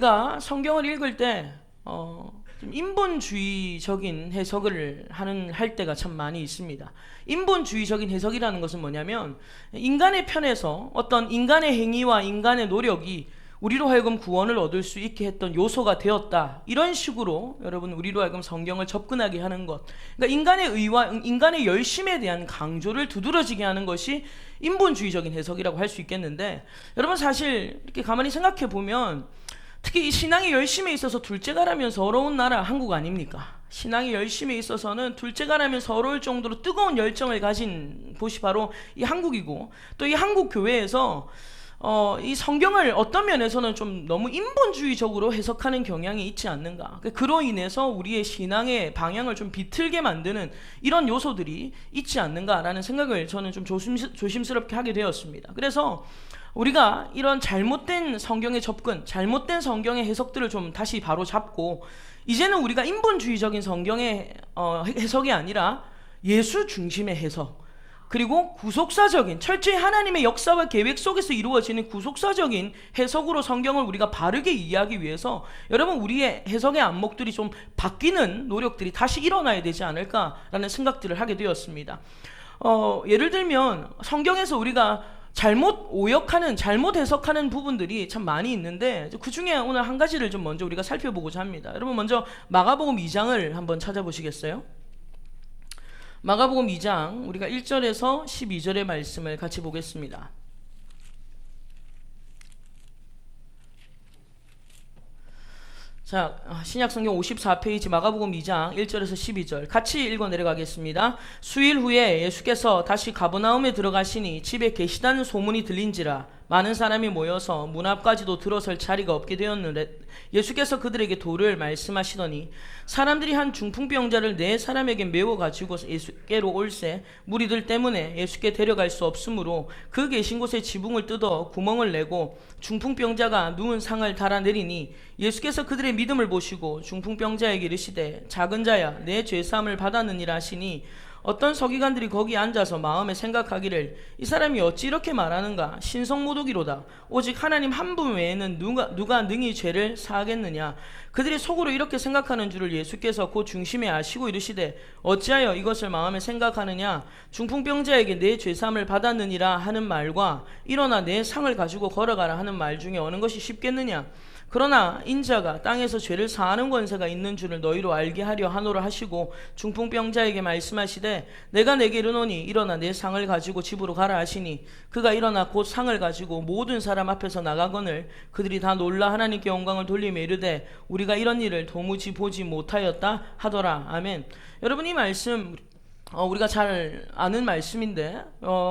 우리가 성경을 읽을 때 좀 인본주의적인 해석을 할 때가 참 많이 있습니다. 인본주의적인 해석이라는 것은 뭐냐면 인간의 편에서 어떤 인간의 행위와 인간의 노력이 우리로 하여금 구원을 얻을 수 있게 했던 요소가 되었다, 이런 식으로 여러분 우리로 하여금 성경을 접근하게 하는 것, 그러니까 인간의 의와 인간의 열심에 대한 강조를 두드러지게 하는 것이 인본주의적인 해석이라고 할 수 있겠는데, 여러분 사실 이렇게 가만히 생각해 보면 특히 이 신앙의 열심에 있어서 둘째가라면 서러운 나라 한국 아닙니까? 신앙의 열심에 있어서는 둘째가라면 서러울 정도로 뜨거운 열정을 가진 곳이 바로 이 한국이고, 또 이 한국 교회에서 이 성경을 어떤 면에서는 좀 너무 인본주의적으로 해석하는 경향이 있지 않는가, 그로 인해서 우리의 신앙의 방향을 좀 비틀게 만드는 이런 요소들이 있지 않는가라는 생각을 저는 좀 조심스럽게 하게 되었습니다. 그래서 우리가 이런 잘못된 성경의 접근, 잘못된 성경의 해석들을 좀 다시 바로 잡고, 이제는 우리가 인본주의적인 성경의 해석이 아니라 예수 중심의 해석, 그리고 구속사적인, 철저히 하나님의 역사와 계획 속에서 이루어지는 구속사적인 해석으로 성경을 우리가 바르게 이해하기 위해서 여러분 우리의 해석의 안목들이 좀 바뀌는 노력들이 다시 일어나야 되지 않을까라는 생각들을 하게 되었습니다. 예를 들면 성경에서 우리가 잘못 오역하는, 잘못 해석하는 부분들이 참 많이 있는데, 그 중에 오늘 한 가지를 좀 먼저 우리가 살펴보고자 합니다. 여러분 먼저 마가복음 2장을 한번 찾아보시겠어요? 마가복음 2장 우리가 1절에서 12절의 말씀을 같이 보겠습니다. 자, 신약성경 54페이지 마가복음 2장 1절에서 12절 같이 읽어 내려가겠습니다. 수일 후에 예수께서 다시 가버나움에 들어가시니 집에 계시다는 소문이 들린지라 많은 사람이 모여서 문 앞까지도 들어설 자리가 없게 되었는데, 예수께서 그들에게 도를 말씀하시더니 사람들이 한 중풍병자를 4사람에게 메워 가지고 예수께로 올세 무리들 때문에 예수께 데려갈 수 없으므로 그 계신 곳에 지붕을 뜯어 구멍을 내고 중풍병자가 누운 상을 달아내리니, 예수께서 그들의 믿음을 보시고 중풍병자에게 이르시되 작은 자야 내 죄사함을 받았느니라 하시니, 어떤 서기관들이 거기 앉아서 마음에 생각하기를 이 사람이 어찌 이렇게 말하는가, 신성모독이로다. 오직 하나님 한 분 외에는 누가 능히 죄를 사하겠느냐. 그들이 속으로 이렇게 생각하는 줄을 예수께서 그 중심에 아시고 이르시되 어찌하여 이것을 마음에 생각하느냐. 중풍병자에게 내 죄사함을 받았느니라 하는 말과 일어나 내 상을 가지고 걸어가라 하는 말 중에 어느 것이 쉽겠느냐. 그러나 인자가 땅에서 죄를 사하는 권세가 있는 줄을 너희로 알게 하려 하노라 하시고 중풍병자에게 말씀하시되 내가 내게 이르노니 일어나 내 상을 가지고 집으로 가라 하시니, 그가 일어나 곧 상을 가지고 모든 사람 앞에서 나가거늘 그들이 다 놀라 하나님께 영광을 돌리며 이르되 우리가 이런 일을 도무지 보지 못하였다 하더라. 아멘. 여러분 이 말씀 우리가 잘 아는 말씀인데,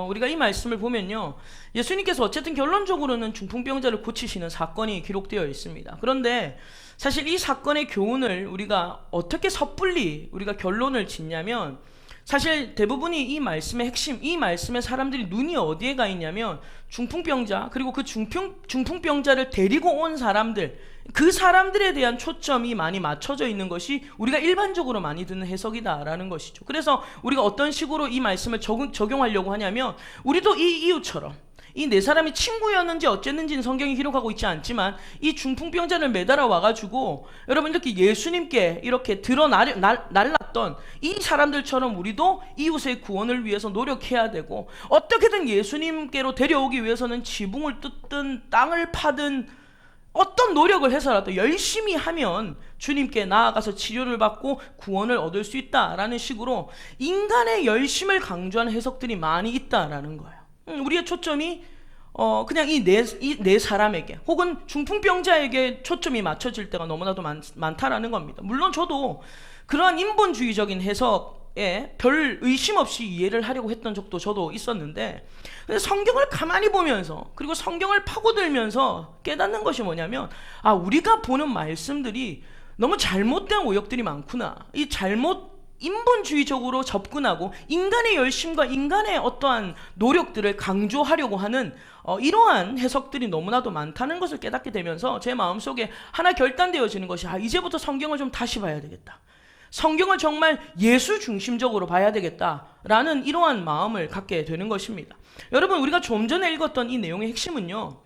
우리가 이 말씀을 보면요, 예수님께서 어쨌든 결론적으로는 중풍병자를 고치시는 사건이 기록되어 있습니다. 그런데 사실 이 사건의 교훈을 우리가 어떻게 섣불리 우리가 결론을 짓냐면, 사실 대부분이 이 말씀의 핵심, 이 말씀에 사람들이 눈이 어디에 가 있냐면 중풍병자, 그리고 그 중풍병자를 데리고 온 사람들, 그 사람들에 대한 초점이 많이 맞춰져 있는 것이 우리가 일반적으로 많이 듣는 해석이다라는 것이죠. 그래서 우리가 어떤 식으로 이 말씀을 적용하려고 하냐면, 우리도 이 이유처럼 이 4사람이 친구였는지 어쨌는지는 성경이 기록하고 있지 않지만 이 중풍병자를 매달아 와가지고 여러분 이렇게 예수님께 이렇게 날랐던 이 사람들처럼 우리도 이웃의 구원을 위해서 노력해야 되고, 어떻게든 예수님께로 데려오기 위해서는 지붕을 뜯든 땅을 파든 어떤 노력을 해서라도 열심히 하면 주님께 나아가서 치료를 받고 구원을 얻을 수 있다라는 식으로 인간의 열심을 강조하는 해석들이 많이 있다라는 거예요. 우리의 초점이 그냥 이 네 사람에게 혹은 중풍병자에게 초점이 맞춰질 때가 너무나도 많다라는 겁니다. 물론 저도 그러한 인본주의적인 해석에 별 의심 없이 이해를 하려고 했던 적도 저도 있었는데, 성경을 가만히 보면서 그리고 성경을 파고들면서 깨닫는 것이 뭐냐면, 우리가 보는 말씀들이 너무 잘못된 오역들이 많구나. 이 인본주의적으로 접근하고 인간의 열심과 인간의 어떠한 노력들을 강조하려고 하는 이러한 해석들이 너무나도 많다는 것을 깨닫게 되면서 제 마음속에 하나 결단되어지는 것이, 이제부터 성경을 좀 다시 봐야 되겠다. 성경을 정말 예수 중심적으로 봐야 되겠다라는 이러한 마음을 갖게 되는 것입니다. 여러분 우리가 좀 전에 읽었던 이 내용의 핵심은요,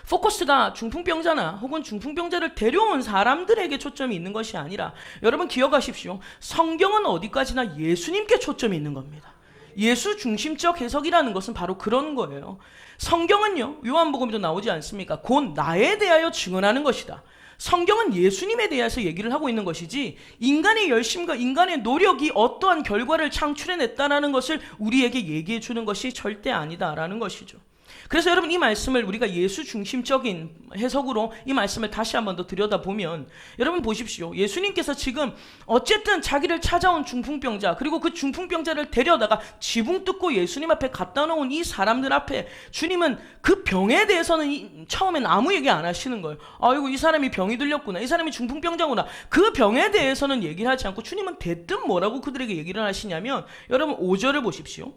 포커스가 중풍병자나 혹은 중풍병자를 데려온 사람들에게 초점이 있는 것이 아니라, 여러분 기억하십시오. 성경은 어디까지나 예수님께 초점이 있는 겁니다. 예수 중심적 해석이라는 것은 바로 그런 거예요. 성경은요, 요한복음에도 나오지 않습니까? 곧 나에 대하여 증언하는 것이다. 성경은 예수님에 대해서 얘기를 하고 있는 것이지, 인간의 열심과 인간의 노력이 어떠한 결과를 창출해냈다라는 것을 우리에게 얘기해 주는 것이 절대 아니다라는 것이죠. 그래서 여러분, 이 말씀을 우리가 예수 중심적인 해석으로 이 말씀을 다시 한번 더 들여다보면, 여러분 보십시오. 예수님께서 지금 어쨌든 자기를 찾아온 중풍병자, 그리고 그 중풍병자를 데려다가 지붕 뜯고 예수님 앞에 갖다 놓은 이 사람들 앞에 주님은 그 병에 대해서는 처음엔 아무 얘기 안 하시는 거예요. 아이고, 이 사람이 병이 들렸구나, 이 사람이 중풍병자구나. 그 병에 대해서는 얘기를 하지 않고 주님은 대뜸 뭐라고 그들에게 얘기를 하시냐면, 여러분 5절을 보십시오.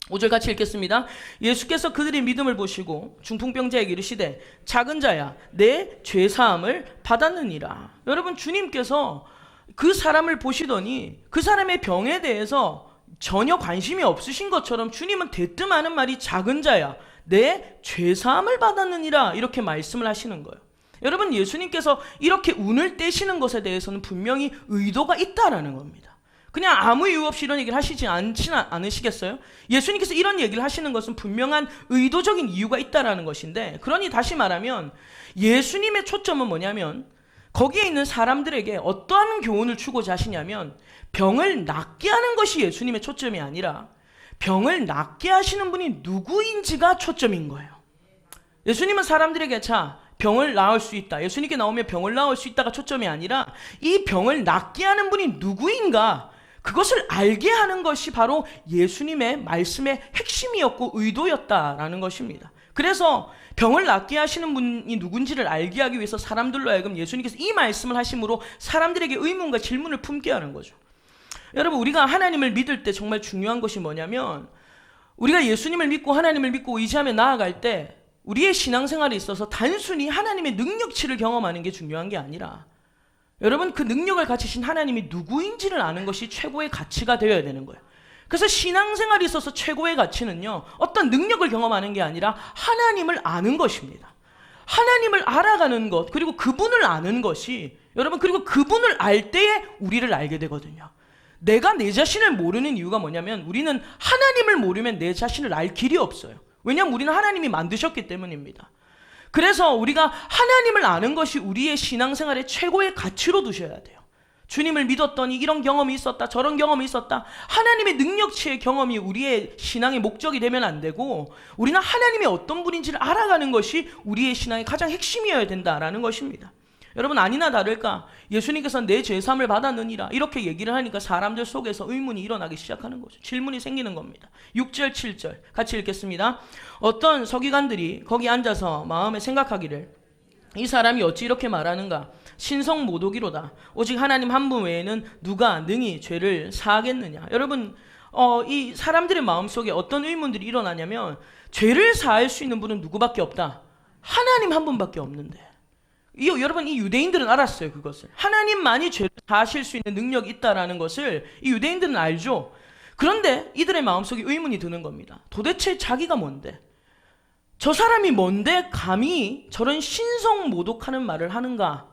5절 같이 읽겠습니다. 예수께서 그들의 믿음을 보시고 중풍병자에게 이르시되 작은 자야, 내 죄사함을 받았느니라. 여러분, 주님께서 그 사람을 보시더니 그 사람의 병에 대해서 전혀 관심이 없으신 것처럼 주님은 대뜸 하는 말이 작은 자야, 내 죄사함을 받았느니라, 이렇게 말씀을 하시는 거예요. 여러분, 예수님께서 이렇게 운을 떼시는 것에 대해서는 분명히 의도가 있다라는 겁니다. 그냥 아무 이유 없이 이런 얘기를 하시지 않으시겠어요? 예수님께서 이런 얘기를 하시는 것은 분명한 의도적인 이유가 있다라는 것인데, 그러니 다시 말하면 예수님의 초점은 뭐냐면, 거기에 있는 사람들에게 어떠한 교훈을 주고자 하시냐면, 병을 낫게 하는 것이 예수님의 초점이 아니라 병을 낫게 하시는 분이 누구인지가 초점인 거예요. 예수님은 사람들에게 자, 병을 나을 수 있다, 예수님께 나오면 병을 나을 수 있다가 초점이 아니라 이 병을 낫게 하는 분이 누구인가, 그것을 알게 하는 것이 바로 예수님의 말씀의 핵심이었고 의도였다라는 것입니다. 그래서 병을 낫게 하시는 분이 누군지를 알게 하기 위해서 사람들로 하여금 예수님께서 이 말씀을 하심으로 사람들에게 의문과 질문을 품게 하는 거죠. 여러분, 우리가 하나님을 믿을 때 정말 중요한 것이 뭐냐면, 우리가 예수님을 믿고 하나님을 믿고 의지하며 나아갈 때 우리의 신앙생활에 있어서 단순히 하나님의 능력치를 경험하는 게 중요한 게 아니라, 여러분, 그 능력을 가지신 하나님이 누구인지를 아는 것이 최고의 가치가 되어야 되는 거예요. 그래서 신앙생활에 있어서 최고의 가치는요, 어떤 능력을 경험하는 게 아니라 하나님을 아는 것입니다. 하나님을 알아가는 것, 그리고 그분을 아는 것이, 여러분, 그리고 그분을 알 때에 우리를 알게 되거든요. 내가 내 자신을 모르는 이유가 뭐냐면, 우리는 하나님을 모르면 내 자신을 알 길이 없어요. 왜냐하면 우리는 하나님이 만드셨기 때문입니다. 그래서 우리가 하나님을 아는 것이 우리의 신앙생활의 최고의 가치로 두셔야 돼요. 주님을 믿었더니 이런 경험이 있었다, 저런 경험이 있었다, 하나님의 능력치의 경험이 우리의 신앙의 목적이 되면 안 되고, 우리는 하나님이 어떤 분인지를 알아가는 것이 우리의 신앙의 가장 핵심이어야 된다라는 것입니다. 여러분, 아니나 다를까 예수님께서 내 죄사함을 받았느니라 이렇게 얘기를 하니까 사람들 속에서 의문이 일어나기 시작하는 거죠. 질문이 생기는 겁니다. 6절 7절 같이 읽겠습니다. 어떤 서기관들이 거기 앉아서 마음에 생각하기를, 이 사람이 어찌 이렇게 말하는가, 신성모독이로다. 오직 하나님 한 분 외에는 누가 능히 죄를 사하겠느냐. 여러분, 이 사람들의 마음속에 어떤 의문들이 일어나냐면, 죄를 사할 수 있는 분은 누구밖에 없다, 하나님 한 분밖에 없는데. 여러분, 이 유대인들은 알았어요. 그것을 하나님만이 죄를 사하실 수 있는 능력이 있다라는 것을 이 유대인들은 알죠. 그런데 이들의 마음속에 의문이 드는 겁니다. 도대체 자기가 뭔데, 저 사람이 뭔데 감히 저런 신성모독하는 말을 하는가.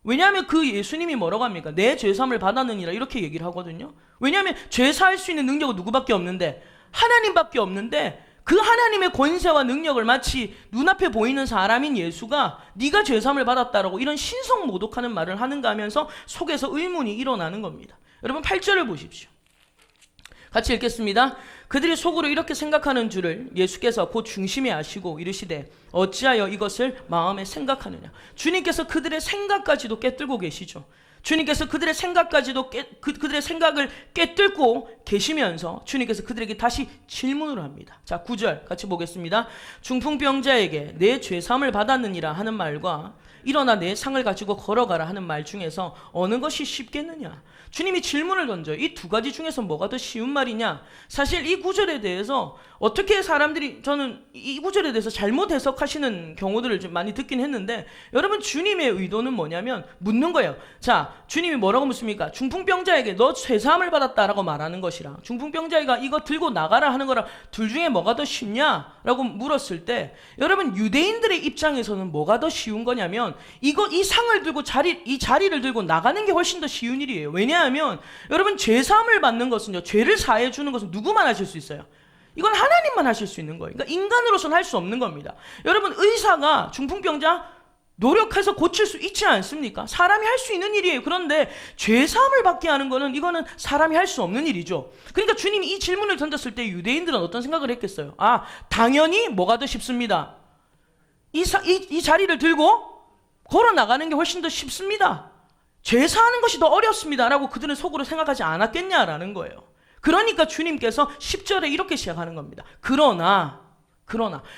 왜냐하면 그 예수님이 뭐라고 합니까? 내 죄사함을 받았느니라 이렇게 얘기를 하거든요. 왜냐하면 죄 사할 수 있는 능력은 누구밖에 없는데, 하나님밖에 없는데, 그 하나님의 권세와 능력을 마치 눈앞에 보이는 사람인 예수가 네가 죄사함을 받았다라고 이런 신성모독하는 말을 하는가 하면서 속에서 의문이 일어나는 겁니다. 여러분, 8절을 보십시오. 같이 읽겠습니다. 그들이 속으로 이렇게 생각하는 줄을 예수께서 곧 중심에 아시고 이르시되 어찌하여 이것을 마음에 생각하느냐. 주님께서 그들의 생각까지도 꿰뚫고 계시죠. 주님께서 그들의 생각까지도 그들의 생각을 꿰뚫고 계시면서 주님께서 그들에게 다시 질문을 합니다. 자, 9절 같이 보겠습니다. 중풍병자에게 내 죄사함을 받았느니라 하는 말과 일어나 내 상을 가지고 걸어가라 하는 말 중에서 어느 것이 쉽겠느냐? 주님이 질문을 던져요. 이 두 가지 중에서 뭐가 더 쉬운 말이냐? 사실 이 구절에 대해서 어떻게 사람들이, 저는 이 구절에 대해서 잘못 해석하시는 경우들을 좀 많이 듣긴 했는데, 여러분 주님의 의도는 뭐냐면 묻는 거예요. 자, 주님이 뭐라고 묻습니까? 중풍병자에게 너 죄사함을 받았다라고 말하는 것이랑 중풍병자가 이거 들고 나가라 하는 거랑 둘 중에 뭐가 더 쉽냐라고 물었을 때, 여러분 유대인들의 입장에서는 뭐가 더 쉬운 거냐면 이 상을 들고 이 자리를 들고 나가는 게 훨씬 더 쉬운 일이에요. 왜냐하면 여러분 죄사함을 받는 것은요, 죄를 사해 주는 것은 누구만 하실 수 있어요? 이건 하나님만 하실 수 있는 거예요. 그러니까 인간으로서는 할 수 없는 겁니다. 여러분 의사가 중풍병자 노력해서 고칠 수 있지 않습니까? 사람이 할 수 있는 일이에요. 그런데 죄사함을 받게 하는 거는 이거는 사람이 할 수 없는 일이죠. 그러니까 주님이 이 질문을 던졌을 때 유대인들은 어떤 생각을 했겠어요? 아, 당연히 뭐가 더 쉽습니다. 이 자리를 들고 걸어 나가는 게 훨씬 더 쉽습니다. 죄사하는 것이 더 어렵습니다. 라고 그들은 속으로 생각하지 않았겠냐라는 거예요. 그러니까 주님께서 10절에 이렇게 시작하는 겁니다. 그러나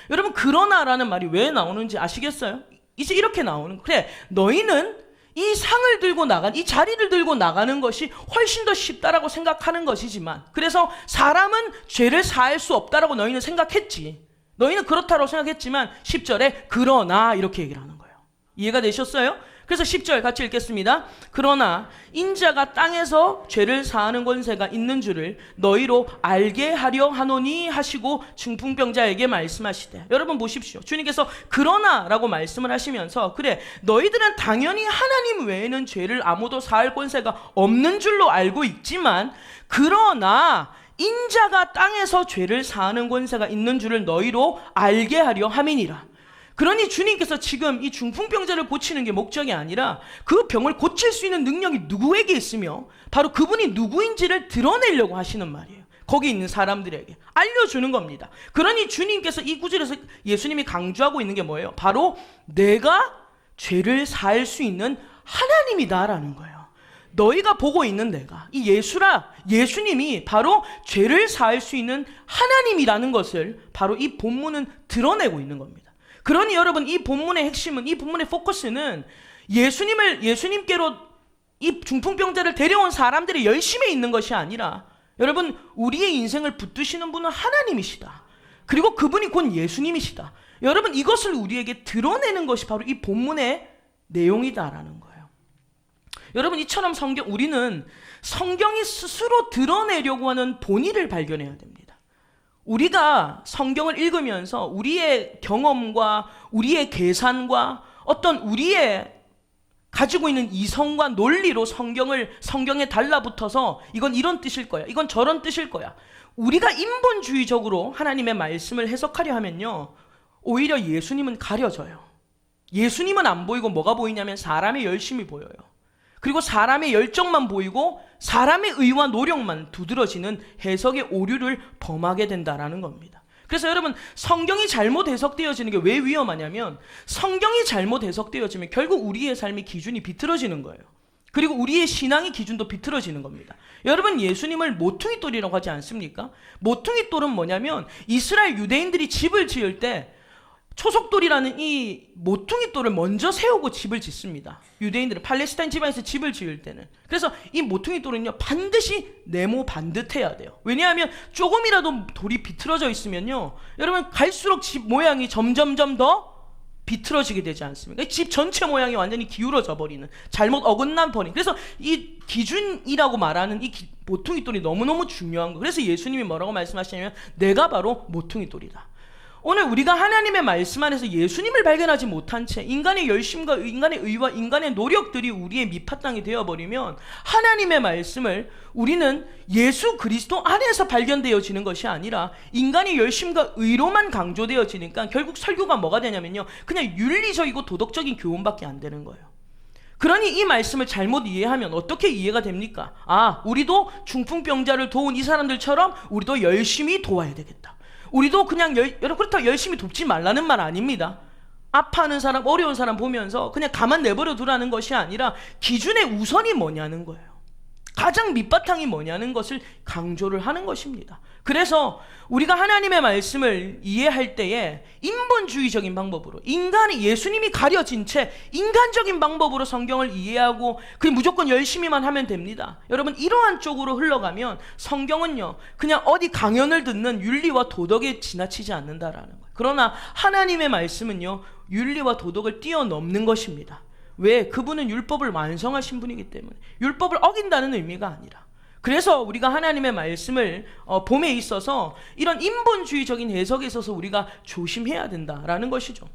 여러분 그러나라는 말이 왜 나오는지 아시겠어요? 이제 이렇게 나오는 거예요. 그래, 너희는 이 상을 들고 이 자리를 들고 나가는 것이 훨씬 더 쉽다라고 생각하는 것이지만, 그래서 사람은 죄를 사할 수 없다라고 너희는 생각했지. 너희는 그렇다고 생각했지만 10절에 그러나 이렇게 얘기를 하는 거예요. 이해가 되셨어요? 그래서 10절 같이 읽겠습니다. 그러나 인자가 땅에서 죄를 사하는 권세가 있는 줄을 너희로 알게 하려 하노니 하시고 중풍병자에게 말씀하시되. 여러분 보십시오. 주님께서 그러나라고 말씀을 하시면서, 그래 너희들은 당연히 하나님 외에는 죄를 아무도 사할 권세가 없는 줄로 알고 있지만, 그러나 인자가 땅에서 죄를 사하는 권세가 있는 줄을 너희로 알게 하려 함이니라. 그러니 주님께서 지금 이 중풍병자를 고치는 게 목적이 아니라 그 병을 고칠 수 있는 능력이 누구에게 있으며 바로 그분이 누구인지를 드러내려고 하시는 말이에요. 거기 있는 사람들에게 알려주는 겁니다. 그러니 주님께서 이 구절에서 예수님이 강조하고 있는 게 뭐예요? 바로 내가 죄를 사할 수 있는 하나님이다라는 거예요. 너희가 보고 있는 내가, 이 예수님이 바로 죄를 사할 수 있는 하나님이라는 것을 바로 이 본문은 드러내고 있는 겁니다. 그러니 여러분 이 본문의 핵심은, 이 본문의 포커스는 예수님께로 이 중풍병자를 데려온 사람들이 열심히 있는 것이 아니라, 여러분 우리의 인생을 붙드시는 분은 하나님이시다. 그리고 그분이 곧 예수님이시다. 여러분 이것을 우리에게 드러내는 것이 바로 이 본문의 내용이다라는 거예요. 여러분 이처럼 우리는 성경이 스스로 드러내려고 하는 본의를 발견해야 됩니다. 우리가 성경을 읽으면서 우리의 경험과 우리의 계산과 어떤 우리의 가지고 있는 이성과 논리로 성경에 달라붙어서 이건 이런 뜻일 거야, 이건 저런 뜻일 거야, 우리가 인본주의적으로 하나님의 말씀을 해석하려 하면요, 오히려 예수님은 가려져요. 예수님은 안 보이고 뭐가 보이냐면 사람의 열심이 보여요. 그리고 사람의 열정만 보이고 사람의 의와 노력만 두드러지는 해석의 오류를 범하게 된다라는 겁니다. 그래서 여러분 성경이 잘못 해석되어지는 게 왜 위험하냐면, 성경이 잘못 해석되어지면 결국 우리의 삶의 기준이 비틀어지는 거예요. 그리고 우리의 신앙의 기준도 비틀어지는 겁니다. 여러분 예수님을 모퉁이돌이라고 하지 않습니까? 모퉁이돌은 뭐냐면 이스라엘 유대인들이 집을 지을 때 초석돌이라는 이 모퉁이돌을 먼저 세우고 집을 짓습니다. 유대인들은 팔레스타인 지방에서 집을 지을 때는. 그래서 이 모퉁이돌은요 반드시 네모 반듯해야 돼요. 왜냐하면 조금이라도 돌이 비틀어져 있으면요, 여러분 갈수록 집 모양이 점점점 더 비틀어지게 되지 않습니까? 집 전체 모양이 완전히 기울어져 버리는, 잘못 어긋난 버린. 그래서 이 기준이라고 말하는 이 모퉁이돌이 너무너무 중요한 거예요. 그래서 예수님이 뭐라고 말씀하시냐면 내가 바로 모퉁이돌이다. 오늘 우리가 하나님의 말씀 안에서 예수님을 발견하지 못한 채 인간의 열심과 인간의 의와 인간의 노력들이 우리의 밑바탕이 되어버리면 하나님의 말씀을 우리는 예수 그리스도 안에서 발견되어지는 것이 아니라 인간의 열심과 의로만 강조되어지니까 결국 설교가 뭐가 되냐면요, 그냥 윤리적이고 도덕적인 교훈밖에 안 되는 거예요. 그러니 이 말씀을 잘못 이해하면 어떻게 이해가 됩니까? 아, 우리도 중풍병자를 도운 이 사람들처럼 우리도 열심히 도와야 되겠다. 우리도 그냥 여러분 그렇다고 열심히 돕지 말라는 말 아닙니다. 아파하는 사람, 어려운 사람 보면서 그냥 가만 내버려 두라는 것이 아니라 기준의 우선이 뭐냐는 거예요. 가장 밑바탕이 뭐냐는 것을 강조를 하는 것입니다. 그래서 우리가 하나님의 말씀을 이해할 때에 인본주의적인 방법으로, 인간이, 예수님이 가려진 채 인간적인 방법으로 성경을 이해하고 그냥 무조건 열심히만 하면 됩니다. 여러분, 이러한 쪽으로 흘러가면 성경은요 그냥 어디 강연을 듣는 윤리와 도덕에 지나치지 않는다라는 거예요. 그러나 하나님의 말씀은요 윤리와 도덕을 뛰어넘는 것입니다. 왜? 그분은 율법을 완성하신 분이기 때문에. 율법을 어긴다는 의미가 아니라. 그래서 우리가 하나님의 말씀을 봄에 있어서 이런 인본주의적인 해석에 있어서 우리가 조심해야 된다라는 것이죠.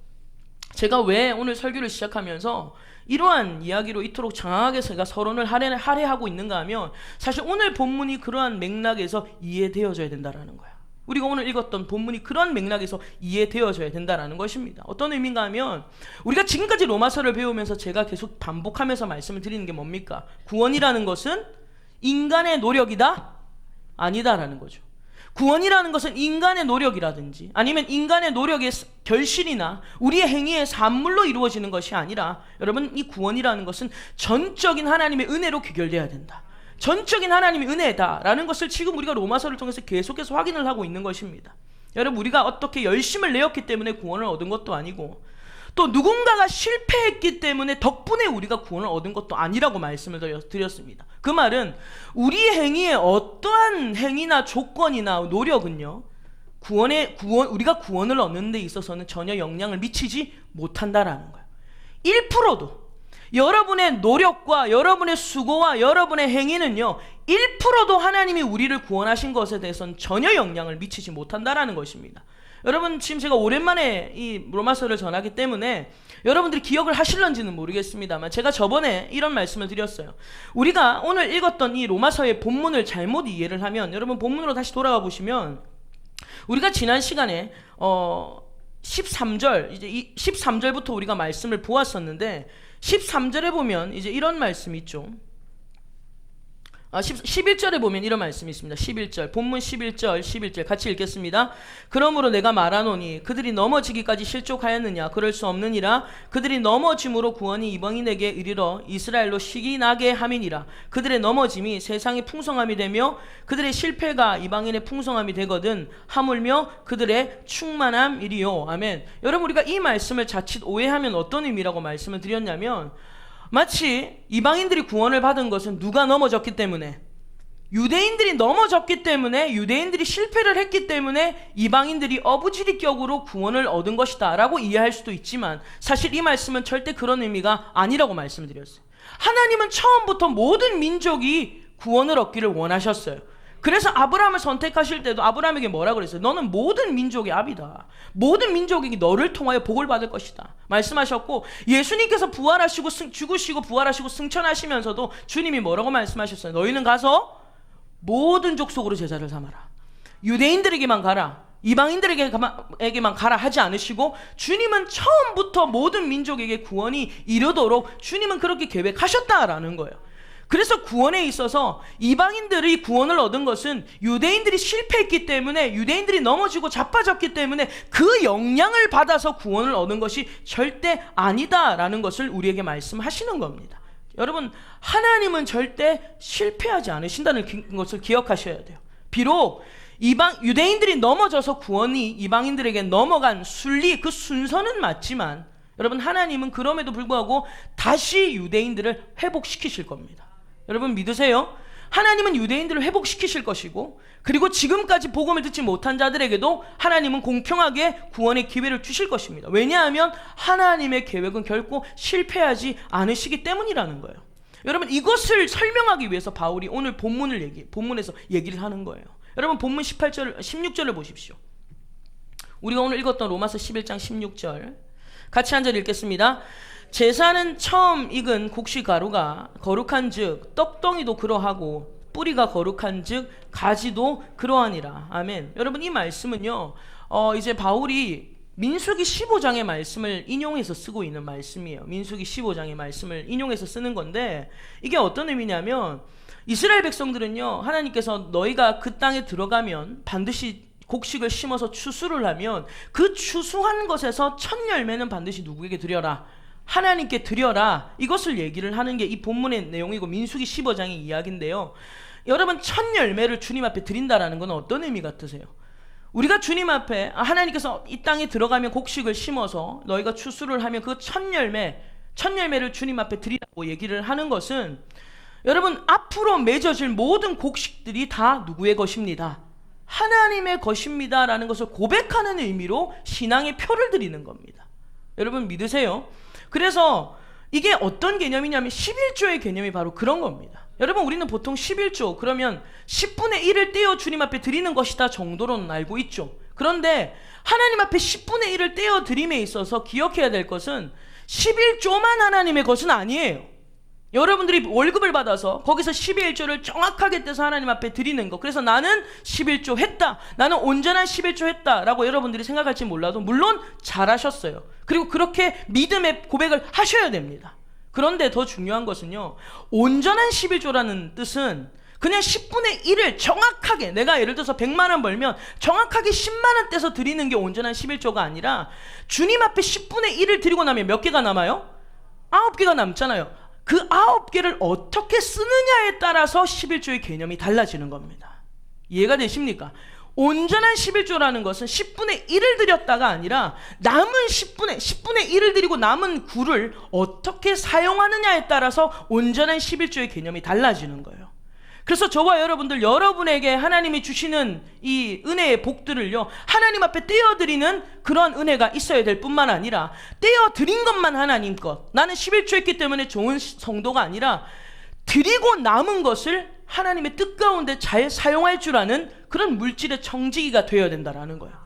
제가 왜 오늘 설교를 시작하면서 이러한 이야기로 이토록 장황하게 제가 서론을 할애하고 있는가 하면 사실 오늘 본문이 그러한 맥락에서 이해되어져야 된다라는 거야. 우리가 오늘 읽었던 본문이 그런 맥락에서 이해되어져야 된다는 것입니다. 어떤 의미인가 하면 우리가 지금까지 로마서를 배우면서 제가 계속 반복하면서 말씀을 드리는 게 뭡니까? 구원이라는 것은 인간의 노력이다? 아니다라는 거죠. 구원이라는 것은 인간의 노력이라든지 아니면 인간의 노력의 결실이나 우리의 행위의 산물로 이루어지는 것이 아니라, 여러분, 이 구원이라는 것은 전적인 하나님의 은혜로 귀결돼야 된다. 전적인 하나님의 은혜다라는 것을 지금 우리가 로마서를 통해서 계속해서 확인을 하고 있는 것입니다. 여러분, 우리가 어떻게 열심을 내었기 때문에 구원을 얻은 것도 아니고 또 누군가가 실패했기 때문에 덕분에 우리가 구원을 얻은 것도 아니라고 말씀을 드렸습니다. 그 말은 우리의 행위에 어떠한 행위나 조건이나 노력은요 우리가 구원을 얻는 데 있어서는 전혀 영향을 미치지 못한다라는 거예요. 1%도 여러분의 노력과 여러분의 수고와 여러분의 행위는요 1%도 하나님이 우리를 구원하신 것에 대해서는 전혀 영향을 미치지 못한다라는 것입니다. 여러분, 지금 제가 오랜만에 이 로마서를 전하기 때문에 여러분들이 기억을 하실런지는 모르겠습니다만 제가 저번에 이런 말씀을 드렸어요. 우리가 오늘 읽었던 이 로마서의 본문을 잘못 이해를 하면, 여러분 본문으로 다시 돌아가 보시면 우리가 지난 시간에 13절, 이제 13절부터 우리가 말씀을 보았었는데 13절에 보면 이제 이런 말씀이 있죠. 11절에 보면 이런 말씀이 있습니다. 11절, 본문 11절 같이 읽겠습니다. 그러므로 내가 말하노니 그들이 넘어지기까지 실족하였느냐? 그럴 수 없느니라. 그들이 넘어짐으로 구원이 이방인에게 이르러 이스라엘로 시기 나게 함이니라. 그들의 넘어짐이 세상의 풍성함이 되며 그들의 실패가 이방인의 풍성함이 되거든 하물며 그들의 충만함이리요. 아멘. 여러분, 우리가 이 말씀을 자칫 오해하면 어떤 의미라고 말씀을 드렸냐면, 마치 이방인들이 구원을 받은 것은 누가 넘어졌기 때문에, 유대인들이 넘어졌기 때문에, 유대인들이 실패를 했기 때문에 이방인들이 어부지리격으로 구원을 얻은 것이다 라고 이해할 수도 있지만, 사실 이 말씀은 절대 그런 의미가 아니라고 말씀드렸어요. 하나님은 처음부터 모든 민족이 구원을 얻기를 원하셨어요. 그래서 아브라함을 선택하실 때도 아브라함에게 뭐라 그랬어요? 너는 모든 민족의 아비다. 모든 민족이 너를 통하여 복을 받을 것이다 말씀하셨고, 예수님께서 부활하시고 죽으시고 부활하시고 승천하시면서도 주님이 뭐라고 말씀하셨어요? 너희는 가서 모든 족속으로 제자를 삼아라. 유대인들에게만 가라, 이방인들에게만 가라 하지 않으시고, 주님은 처음부터 모든 민족에게 구원이 이르도록 주님은 그렇게 계획하셨다라는 거예요. 그래서 구원에 있어서 이방인들이 구원을 얻은 것은 유대인들이 실패했기 때문에, 유대인들이 넘어지고 자빠졌기 때문에 그 영향을 받아서 구원을 얻은 것이 절대 아니다라는 것을 우리에게 말씀하시는 겁니다. 여러분, 하나님은 절대 실패하지 않으신다는 것을 기억하셔야 돼요. 비록 유대인들이 넘어져서 구원이 이방인들에게 넘어간 순리, 그 순서는 맞지만, 여러분, 하나님은 그럼에도 불구하고 다시 유대인들을 회복시키실 겁니다. 여러분 믿으세요? 하나님은 유대인들을 회복시키실 것이고, 그리고 지금까지 복음을 듣지 못한 자들에게도 하나님은 공평하게 구원의 기회를 주실 것입니다. 왜냐하면 하나님의 계획은 결코 실패하지 않으시기 때문이라는 거예요. 여러분, 이것을 설명하기 위해서 바울이 오늘 본문에서 얘기를 하는 거예요. 여러분, 본문 16절을 보십시오. 우리가 오늘 읽었던 로마서 11장 16절 같이 한 절 읽겠습니다. 제사는 처음 익은 곡식 가루가 거룩한 즉 떡덩이도 그러하고 뿌리가 거룩한 즉 가지도 그러하니라. 아멘. 여러분, 이 말씀은요 이제 바울이 민수기 15장의 말씀을 인용해서 쓰고 있는 말씀이에요. 민수기 15장의 말씀을 인용해서 쓰는 건데, 이게 어떤 의미냐면, 이스라엘 백성들은요 하나님께서 너희가 그 땅에 들어가면 반드시 곡식을 심어서 추수를 하면 그 추수한 것에서 첫 열매는 반드시 누구에게 드려라? 하나님께 드려라. 이것을 얘기를 하는 게 이 본문의 내용이고 민수기 15장의 이야기인데요. 여러분, 첫 열매를 주님 앞에 드린다라는 건 어떤 의미 같으세요? 우리가 주님 앞에 하나님께서 이 땅에 들어가면 곡식을 심어서 너희가 추수를 하면 그 첫 열매를 주님 앞에 드리라고 얘기를 하는 것은 여러분, 앞으로 맺어질 모든 곡식들이 다 누구의 것입니다? 하나님의 것입니다 라는 것을 고백하는 의미로 신앙의 표를 드리는 겁니다. 여러분 믿으세요? 그래서 이게 어떤 개념이냐면 11조의 개념이 바로 그런 겁니다. 여러분, 우리는 보통 11조 그러면 10분의 1을 떼어 주님 앞에 드리는 것이다 정도로는 알고 있죠. 그런데 하나님 앞에 10분의 1을 떼어 드림에 있어서 기억해야 될 것은 11조만 하나님의 것은 아니에요. 여러분들이 월급을 받아서 거기서 11조를 정확하게 떼서 하나님 앞에 드리는 거, 그래서 나는 11조 했다, 나는 온전한 11조 했다 라고 여러분들이 생각할지 몰라도 물론 잘하셨어요. 그리고 그렇게 믿음의 고백을 하셔야 됩니다. 그런데 더 중요한 것은요, 온전한 11조라는 뜻은 그냥 10분의 1을 정확하게, 내가 예를 들어서 100만 원 벌면 정확하게 10만 원 떼서 드리는 게 온전한 11조가 아니라 주님 앞에 10분의 1을 드리고 나면 몇 개가 남아요? 9개가 남잖아요. 그 9개를 어떻게 쓰느냐에 따라서 11조의 개념이 달라지는 겁니다. 이해가 되십니까? 온전한 11조라는 것은 10분의 1을 드렸다가 아니라 남은 10분의 1을 드리고 남은 9를 어떻게 사용하느냐에 따라서 온전한 11조의 개념이 달라지는 거예요. 그래서 저와 여러분들, 여러분에게 하나님이 주시는 이 은혜의 복들을요, 하나님 앞에 떼어드리는 그런 은혜가 있어야 될 뿐만 아니라 떼어드린 것만 하나님 것, 나는 11조 했기 때문에 좋은 성도가 아니라 드리고 남은 것을 하나님의 뜻 가운데 잘 사용할 줄 아는 그런 물질의 청지기가 되어야 된다라는 거예요.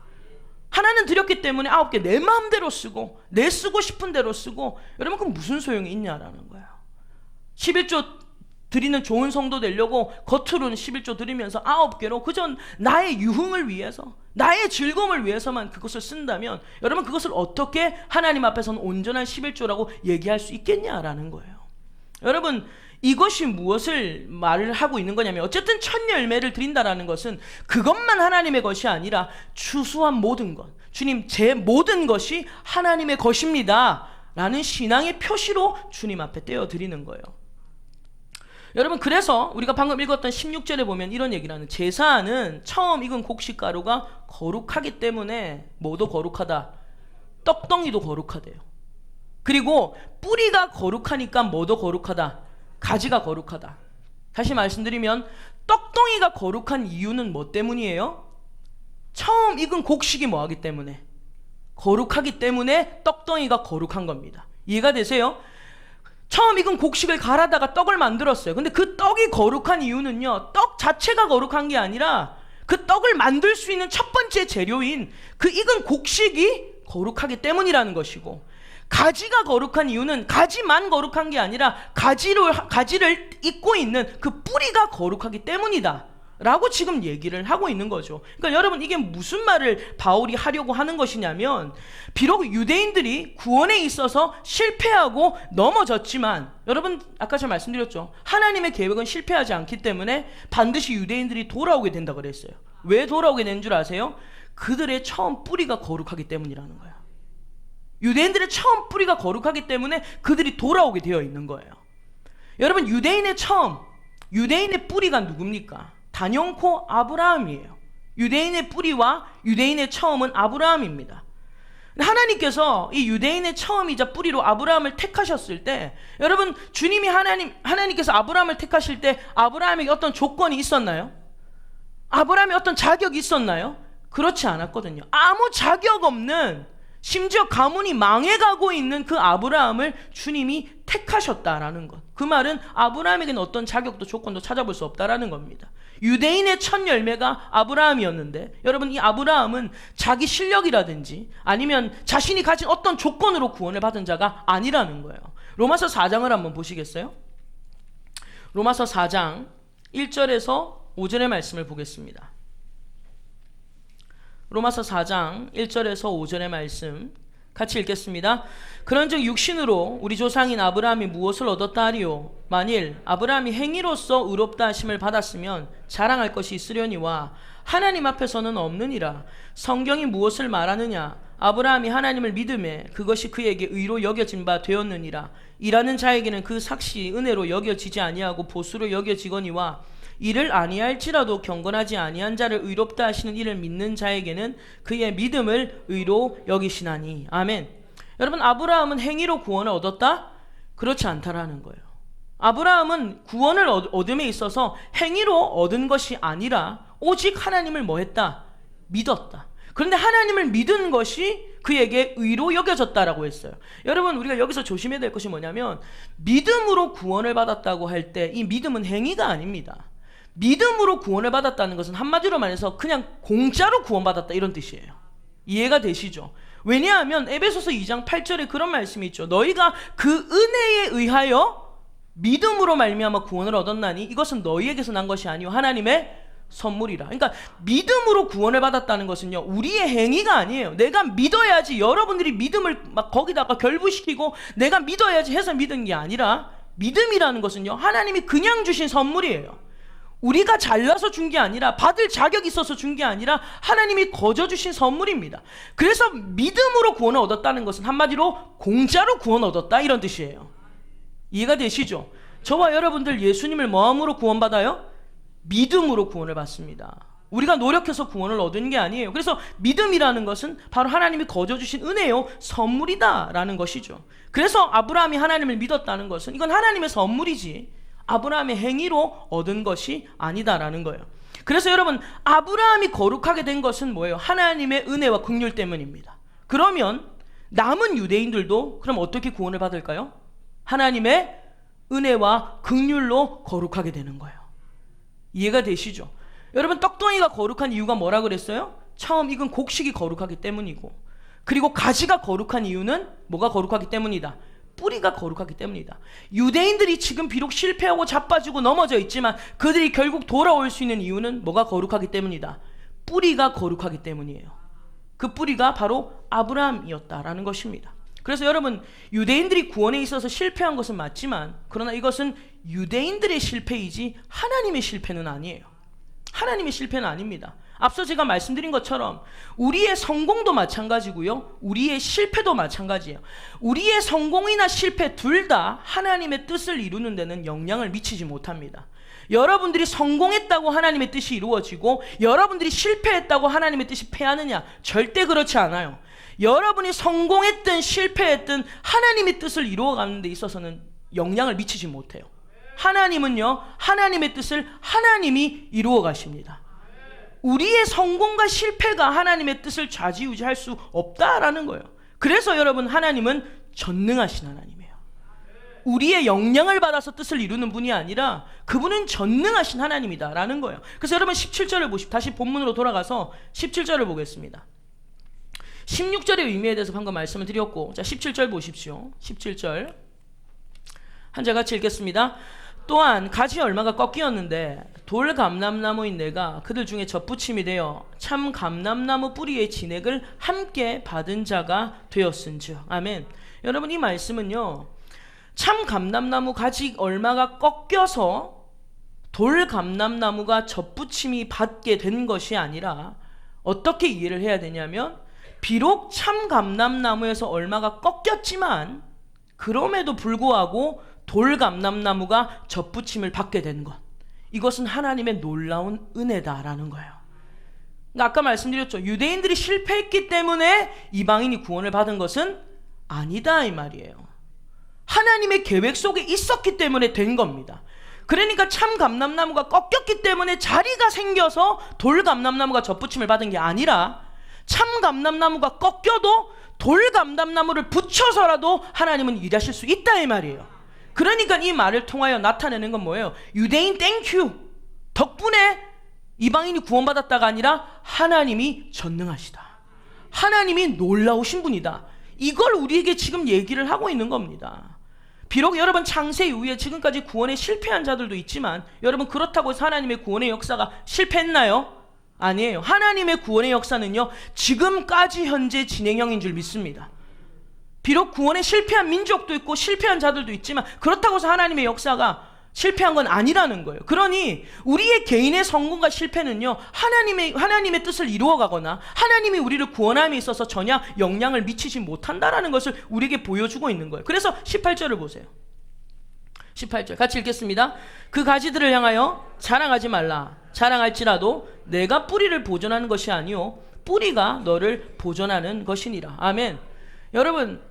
하나는 드렸기 때문에 9개 내 마음대로 쓰고 내 쓰고 싶은 대로 쓰고, 여러분 그럼 무슨 소용이 있냐라는 거예요. 11조 드리는 좋은 성도 되려고 겉으로는 11조 드리면서 9개로 그저 나의 유흥을 위해서, 나의 즐거움을 위해서만 그것을 쓴다면 여러분, 그것을 어떻게 하나님 앞에서는 온전한 11조라고 얘기할 수 있겠냐라는 거예요. 여러분, 이것이 무엇을 말을 하고 있는 거냐면, 어쨌든 첫 열매를 드린다라는 것은 그것만 하나님의 것이 아니라 추수한 모든 것, 주님 제 모든 것이 하나님의 것입니다 라는 신앙의 표시로 주님 앞에 떼어드리는 거예요. 여러분, 그래서 우리가 방금 읽었던 16절에 보면 이런 얘기를 하는, 제사는 처음 익은 곡식가루가 거룩하기 때문에 뭐도 거룩하다, 떡덩이도 거룩하대요. 그리고 뿌리가 거룩하니까 뭐도 거룩하다, 가지가 거룩하다. 다시 말씀드리면 떡덩이가 거룩한 이유는 뭐 때문이에요? 처음 익은 곡식이 뭐하기 때문에? 거룩하기 때문에 떡덩이가 거룩한 겁니다. 이해가 되세요? 처음 익은 곡식을 갈아다가 떡을 만들었어요. 근데 그 떡이 거룩한 이유는요, 떡 자체가 거룩한 게 아니라 그 떡을 만들 수 있는 첫 번째 재료인 그 익은 곡식이 거룩하기 때문이라는 것이고, 가지가 거룩한 이유는 가지만 거룩한 게 아니라 가지를 잇고 있는 그 뿌리가 거룩하기 때문이다 라고 지금 얘기를 하고 있는 거죠. 그러니까 여러분, 이게 무슨 말을 바울이 하려고 하는 것이냐면, 비록 유대인들이 구원에 있어서 실패하고 넘어졌지만, 여러분 아까 제가 말씀드렸죠, 하나님의 계획은 실패하지 않기 때문에 반드시 유대인들이 돌아오게 된다고 그랬어요. 왜 돌아오게 된 줄 아세요? 그들의 처음 뿌리가 거룩하기 때문이라는 거예요. 유대인들의 처음 뿌리가 거룩하기 때문에 그들이 돌아오게 되어 있는 거예요. 여러분, 유대인의 뿌리가 누굽니까? 단연코 아브라함이에요. 유대인의 뿌리와 유대인의 처음은 아브라함입니다. 하나님께서 이 유대인의 처음이자 뿌리로 아브라함을 택하셨을 때, 여러분, 주님이 하나님께서 아브라함을 택하실 때 아브라함에게 어떤 조건이 있었나요? 아브라함이 어떤 자격이 있었나요? 그렇지 않았거든요. 아무 자격 없는, 심지어 가문이 망해가고 있는 그 아브라함을 주님이 택하셨다라는 것. 그 말은 아브라함에게는 어떤 자격도 조건도 찾아볼 수 없다라는 겁니다. 유대인의 첫 열매가 아브라함이었는데, 여러분, 이 아브라함은 자기 실력이라든지 아니면 자신이 가진 어떤 조건으로 구원을 받은 자가 아니라는 거예요. 로마서 4장을 한번 보시겠어요? 로마서 4장 1절에서 5절의 말씀을 보겠습니다. 로마서 4장 1절에서 5절의 말씀 같이 읽겠습니다. 그런즉 육신으로 우리 조상인 아브라함이 무엇을 얻었다 하리요? 만일 아브라함이 행위로서 의롭다 하심을 받았으면 자랑할 것이 있으려니와 하나님 앞에서는 없느니라. 성경이 무엇을 말하느냐? 아브라함이 하나님을 믿음에 그것이 그에게 의로 여겨진 바 되었느니라. 일하는 자에게는 그 삭시 은혜로 여겨지지 아니하고 보수로 여겨지거니와 이를 아니할지라도 경건하지 아니한 자를 의롭다 하시는 이를 믿는 자에게는 그의 믿음을 의로 여기시나니. 아멘. 여러분, 아브라함은 행위로 구원을 얻었다? 그렇지 않다라는 거예요. 아브라함은 구원을 얻음에 있어서 행위로 얻은 것이 아니라 오직 하나님을 뭐 했다? 믿었다. 그런데 하나님을 믿은 것이 그에게 의로 여겨졌다라고 했어요. 여러분, 우리가 여기서 조심해야 될 것이 뭐냐면 믿음으로 구원을 받았다고 할 때 이 믿음은 행위가 아닙니다. 믿음으로 구원을 받았다는 것은 한마디로 말해서 그냥 공짜로 구원받았다 이런 뜻이에요. 이해가 되시죠? 왜냐하면 에베소서 2장 8절에 그런 말씀이 있죠. 너희가 그 은혜에 의하여 믿음으로 말미암아 구원을 얻었나니 이것은 너희에게서 난 것이 아니요 하나님의 선물이라. 그러니까 믿음으로 구원을 받았다는 것은요 우리의 행위가 아니에요. 내가 믿어야지, 여러분들이 믿음을 막 거기다가 결부시키고 내가 믿어야지 해서 믿은 게 아니라, 믿음이라는 것은요 하나님이 그냥 주신 선물이에요. 우리가 잘나서 준 게 아니라, 받을 자격이 있어서 준 게 아니라 하나님이 거저 주신 선물입니다. 그래서 믿음으로 구원을 얻었다는 것은 한마디로 공짜로 구원 얻었다 이런 뜻이에요. 이해가 되시죠? 저와 여러분들 예수님을 뭐함으로 구원받아요? 믿음으로 구원을 받습니다. 우리가 노력해서 구원을 얻은 게 아니에요. 그래서 믿음이라는 것은 바로 하나님이 거저 주신 은혜요 선물이다 라는 것이죠. 그래서 아브라함이 하나님을 믿었다는 것은 이건 하나님의 선물이지 아브라함의 행위로 얻은 것이 아니다라는 거예요. 그래서 여러분, 아브라함이 거룩하게 된 것은 뭐예요? 하나님의 은혜와 긍휼 때문입니다. 그러면 남은 유대인들도 그럼 어떻게 구원을 받을까요? 하나님의 은혜와 긍휼로 거룩하게 되는 거예요. 이해가 되시죠? 여러분, 떡덩이가 거룩한 이유가 뭐라 그랬어요? 처음 익은 곡식이 거룩하기 때문이고, 그리고 가지가 거룩한 이유는 뭐가 거룩하기 때문이다? 뿌리가 거룩하기 때문이다. 유대인들이 지금 비록 실패하고 자빠지고 넘어져 있지만 그들이 결국 돌아올 수 있는 이유는 뭐가 거룩하기 때문이다? 뿌리가 거룩하기 때문이에요. 그 뿌리가 바로 아브라함이었다라는 것입니다. 그래서 여러분, 유대인들이 구원에 있어서 실패한 것은 맞지만 그러나 이것은 유대인들의 실패이지 하나님의 실패는 아니에요. 하나님의 실패는 아닙니다. 앞서 제가 말씀드린 것처럼 우리의 성공도 마찬가지고요 우리의 실패도 마찬가지예요. 우리의 성공이나 실패 둘 다 하나님의 뜻을 이루는 데는 영향을 미치지 못합니다. 여러분들이 성공했다고 하나님의 뜻이 이루어지고 여러분들이 실패했다고 하나님의 뜻이 패하느냐? 절대 그렇지 않아요. 여러분이 성공했든 실패했든 하나님의 뜻을 이루어가는 데 있어서는 영향을 미치지 못해요. 하나님은요 하나님의 뜻을 하나님이 이루어 가십니다. 우리의 성공과 실패가 하나님의 뜻을 좌지우지할 수 없다라는 거예요. 그래서 여러분, 하나님은 전능하신 하나님이에요. 우리의 영향을 받아서 뜻을 이루는 분이 아니라 그분은 전능하신 하나님이다라는 거예요. 그래서 여러분 17절을 보십시오. 다시 본문으로 돌아가서 17절을 보겠습니다. 16절의 의미에 대해서 방금 말씀을 드렸고, 자 17절 보십시오. 17절 한절 같이 읽겠습니다. 또한 가지 얼마가 꺾이었는데 돌 감람나무인 내가 그들 중에 젖붙임이 되어 참 감람나무 뿌리의 진액을 함께 받은 자가 되었은즉. 아멘. 여러분, 이 말씀은요 참 감람나무 가지 얼마가 꺾여서 돌 감람나무가 젖붙임이 받게 된 것이 아니라 어떻게 이해를 해야 되냐면, 비록 참 감람나무에서 얼마가 꺾였지만 그럼에도 불구하고 돌 감람나무가 젖붙임을 받게 된 것, 이것은 하나님의 놀라운 은혜다라는 거예요. 그러니까 아까 말씀드렸죠. 유대인들이 실패했기 때문에 이방인이 구원을 받은 것은 아니다 이 말이에요. 하나님의 계획 속에 있었기 때문에 된 겁니다. 그러니까 참 감람나무가 꺾였기 때문에 자리가 생겨서 돌 감람나무가 젖붙임을 받은 게 아니라, 참 감람나무가 꺾여도 돌 감람나무를 붙여서라도 하나님은 일하실 수 있다 이 말이에요. 그러니까 이 말을 통하여 나타내는 건 뭐예요? 유대인 땡큐, 덕분에 이방인이 구원받았다가 아니라 하나님이 전능하시다, 하나님이 놀라우신 분이다, 이걸 우리에게 지금 얘기를 하고 있는 겁니다. 비록 여러분 창세 이후에 지금까지 구원에 실패한 자들도 있지만, 여러분 그렇다고 해서 하나님의 구원의 역사가 실패했나요? 아니에요. 하나님의 구원의 역사는요 지금까지 현재 진행형인 줄 믿습니다. 비록 구원에 실패한 민족도 있고 실패한 자들도 있지만 그렇다고 해서 하나님의 역사가 실패한 건 아니라는 거예요. 그러니 우리의 개인의 성공과 실패는요, 하나님의 뜻을 이루어가거나 하나님이 우리를 구원함에 있어서 전혀 영향을 미치지 못한다라는 것을 우리에게 보여주고 있는 거예요. 그래서 18절을 보세요. 18절 같이 읽겠습니다. 그 가지들을 향하여 자랑하지 말라. 자랑할지라도 내가 뿌리를 보존하는 것이 아니요 뿌리가 너를 보존하는 것이니라. 아멘. 여러분,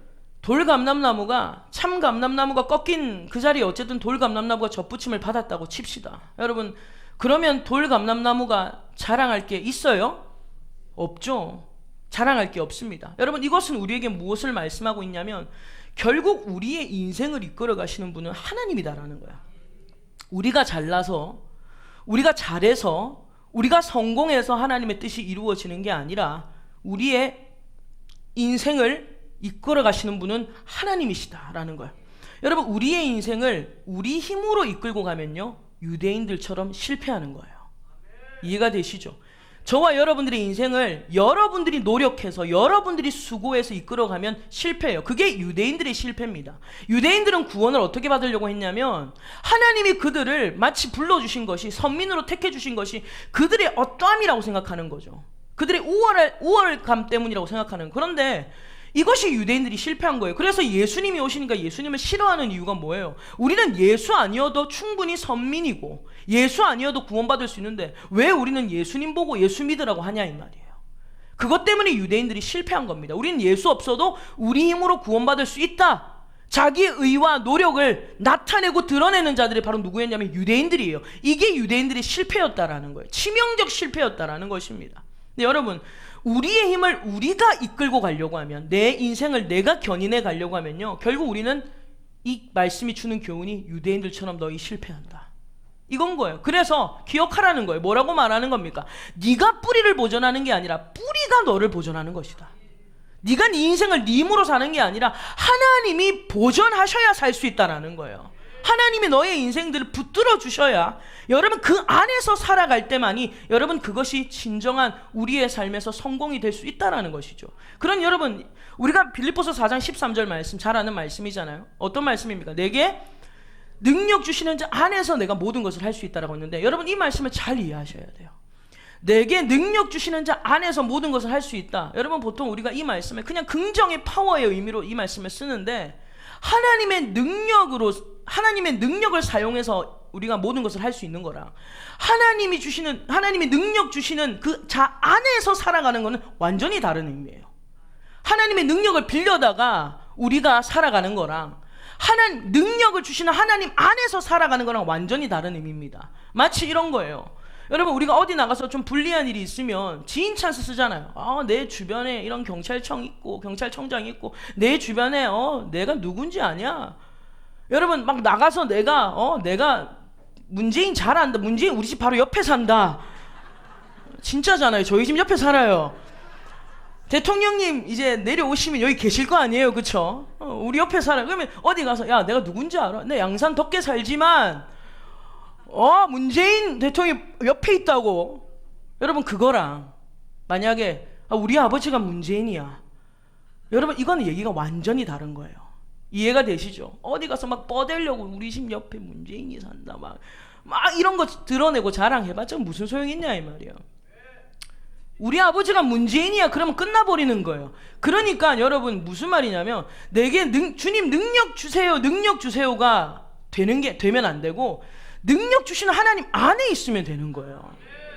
돌감람나무가, 참감람나무가 꺾인 그 자리에 어쨌든 돌감람나무가 젖붙임을 받았다고 칩시다. 여러분, 그러면 돌감람나무가 자랑할 게 있어요? 없죠. 자랑할 게 없습니다. 여러분, 이것은 우리에게 무엇을 말씀하고 있냐면 결국 우리의 인생을 이끌어 가시는 분은 하나님이다라는 거야. 우리가 잘나서, 우리가 잘해서, 우리가 성공해서 하나님의 뜻이 이루어지는 게 아니라 우리의 인생을 이끌어 가시는 분은 하나님이시다라는 거예요. 여러분, 우리의 인생을 우리 힘으로 이끌고 가면요, 유대인들처럼 실패하는 거예요. 이해가 되시죠? 저와 여러분들의 인생을 여러분들이 노력해서 여러분들이 수고해서 이끌어가면 실패해요. 그게 유대인들의 실패입니다. 유대인들은 구원을 어떻게 받으려고 했냐면 하나님이 그들을 마치 불러주신 것이, 선민으로 택해주신 것이 그들의 어떠함이라고 생각하는 거죠. 그들의 우월감 때문이라고 생각하는. 그런데 이것이 유대인들이 실패한 거예요. 그래서 예수님이 오시니까 예수님을 싫어하는 이유가 뭐예요? 우리는 예수 아니어도 충분히 선민이고 예수 아니어도 구원받을 수 있는데 왜 우리는 예수님 보고 예수 믿으라고 하냐 이 말이에요. 그것 때문에 유대인들이 실패한 겁니다. 우리는 예수 없어도 우리 힘으로 구원받을 수 있다. 자기의 의와 노력을 나타내고 드러내는 자들이 바로 누구였냐면 유대인들이에요. 이게 유대인들의 실패였다라는 거예요. 치명적 실패였다라는 것입니다. 근데 여러분, 우리의 힘을 우리가 이끌고 가려고 하면, 내 인생을 내가 견인해 가려고 하면요, 결국 우리는 이 말씀이 주는 교훈이 유대인들처럼 너희 실패한다, 이건 거예요. 그래서 기억하라는 거예요. 뭐라고 말하는 겁니까? 네가 뿌리를 보존하는 게 아니라 뿌리가 너를 보존하는 것이다. 네가 네 인생을 네 힘으로 사는 게 아니라 하나님이 보존하셔야 살 수 있다라는 거예요. 하나님이 너의 인생들을 붙들어 주셔야 여러분 그 안에서 살아갈 때만이 여러분 그것이 진정한 우리의 삶에서 성공이 될 수 있다라는 것이죠. 그런 여러분, 우리가 빌립보서 4장 13절 말씀 잘 아는 말씀이잖아요. 어떤 말씀입니까? 내게 능력 주시는 자 안에서 내가 모든 것을 할 수 있다라고 했는데, 여러분 이 말씀을 잘 이해하셔야 돼요. 내게 능력 주시는 자 안에서 모든 것을 할 수 있다. 여러분, 보통 우리가 이 말씀을 그냥 긍정의 파워의 의미로 이 말씀을 쓰는데, 하나님의 능력을 사용해서 우리가 모든 것을 할 수 있는 거라, 하나님의 능력 주시는 그 자 안에서 살아가는 것은 완전히 다른 의미예요. 하나님의 능력을 빌려다가 우리가 살아가는 거랑 능력을 주시는 하나님 안에서 살아가는 거랑 완전히 다른 의미입니다. 마치 이런 거예요. 여러분, 우리가 어디 나가서 좀 불리한 일이 있으면 지인 찬스 쓰잖아요. 내 주변에 이런 경찰청 있고 경찰청장 있고 내 주변에 내가 누군지 아냐? 여러분, 막 나가서 내가 문재인 잘 안다. 문재인 우리 집 바로 옆에 산다. 진짜잖아요. 저희 집 옆에 살아요. 대통령님 이제 내려오시면 여기 계실 거 아니에요, 그쵸? 우리 옆에 살아요. 그러면 어디 가서 야, 내가 누군지 알아? 내 양산 덕계 살지만 문재인 대통령이 옆에 있다고. 여러분, 그거랑 만약에 우리 아버지가 문재인이야, 여러분 이거는 얘기가 완전히 다른 거예요. 이해가 되시죠? 어디 가서 막 뻗으려고 우리 집 옆에 문재인이 산다 막 이런 거 드러내고 자랑해봤자 무슨 소용이 있냐 이 말이에요. 우리 아버지가 문재인이야 그러면 끝나버리는 거예요. 그러니까 여러분 무슨 말이냐면, 내게 주님 능력 주세요가 되면 안 되고, 능력 주시는 하나님 안에 있으면 되는 거예요.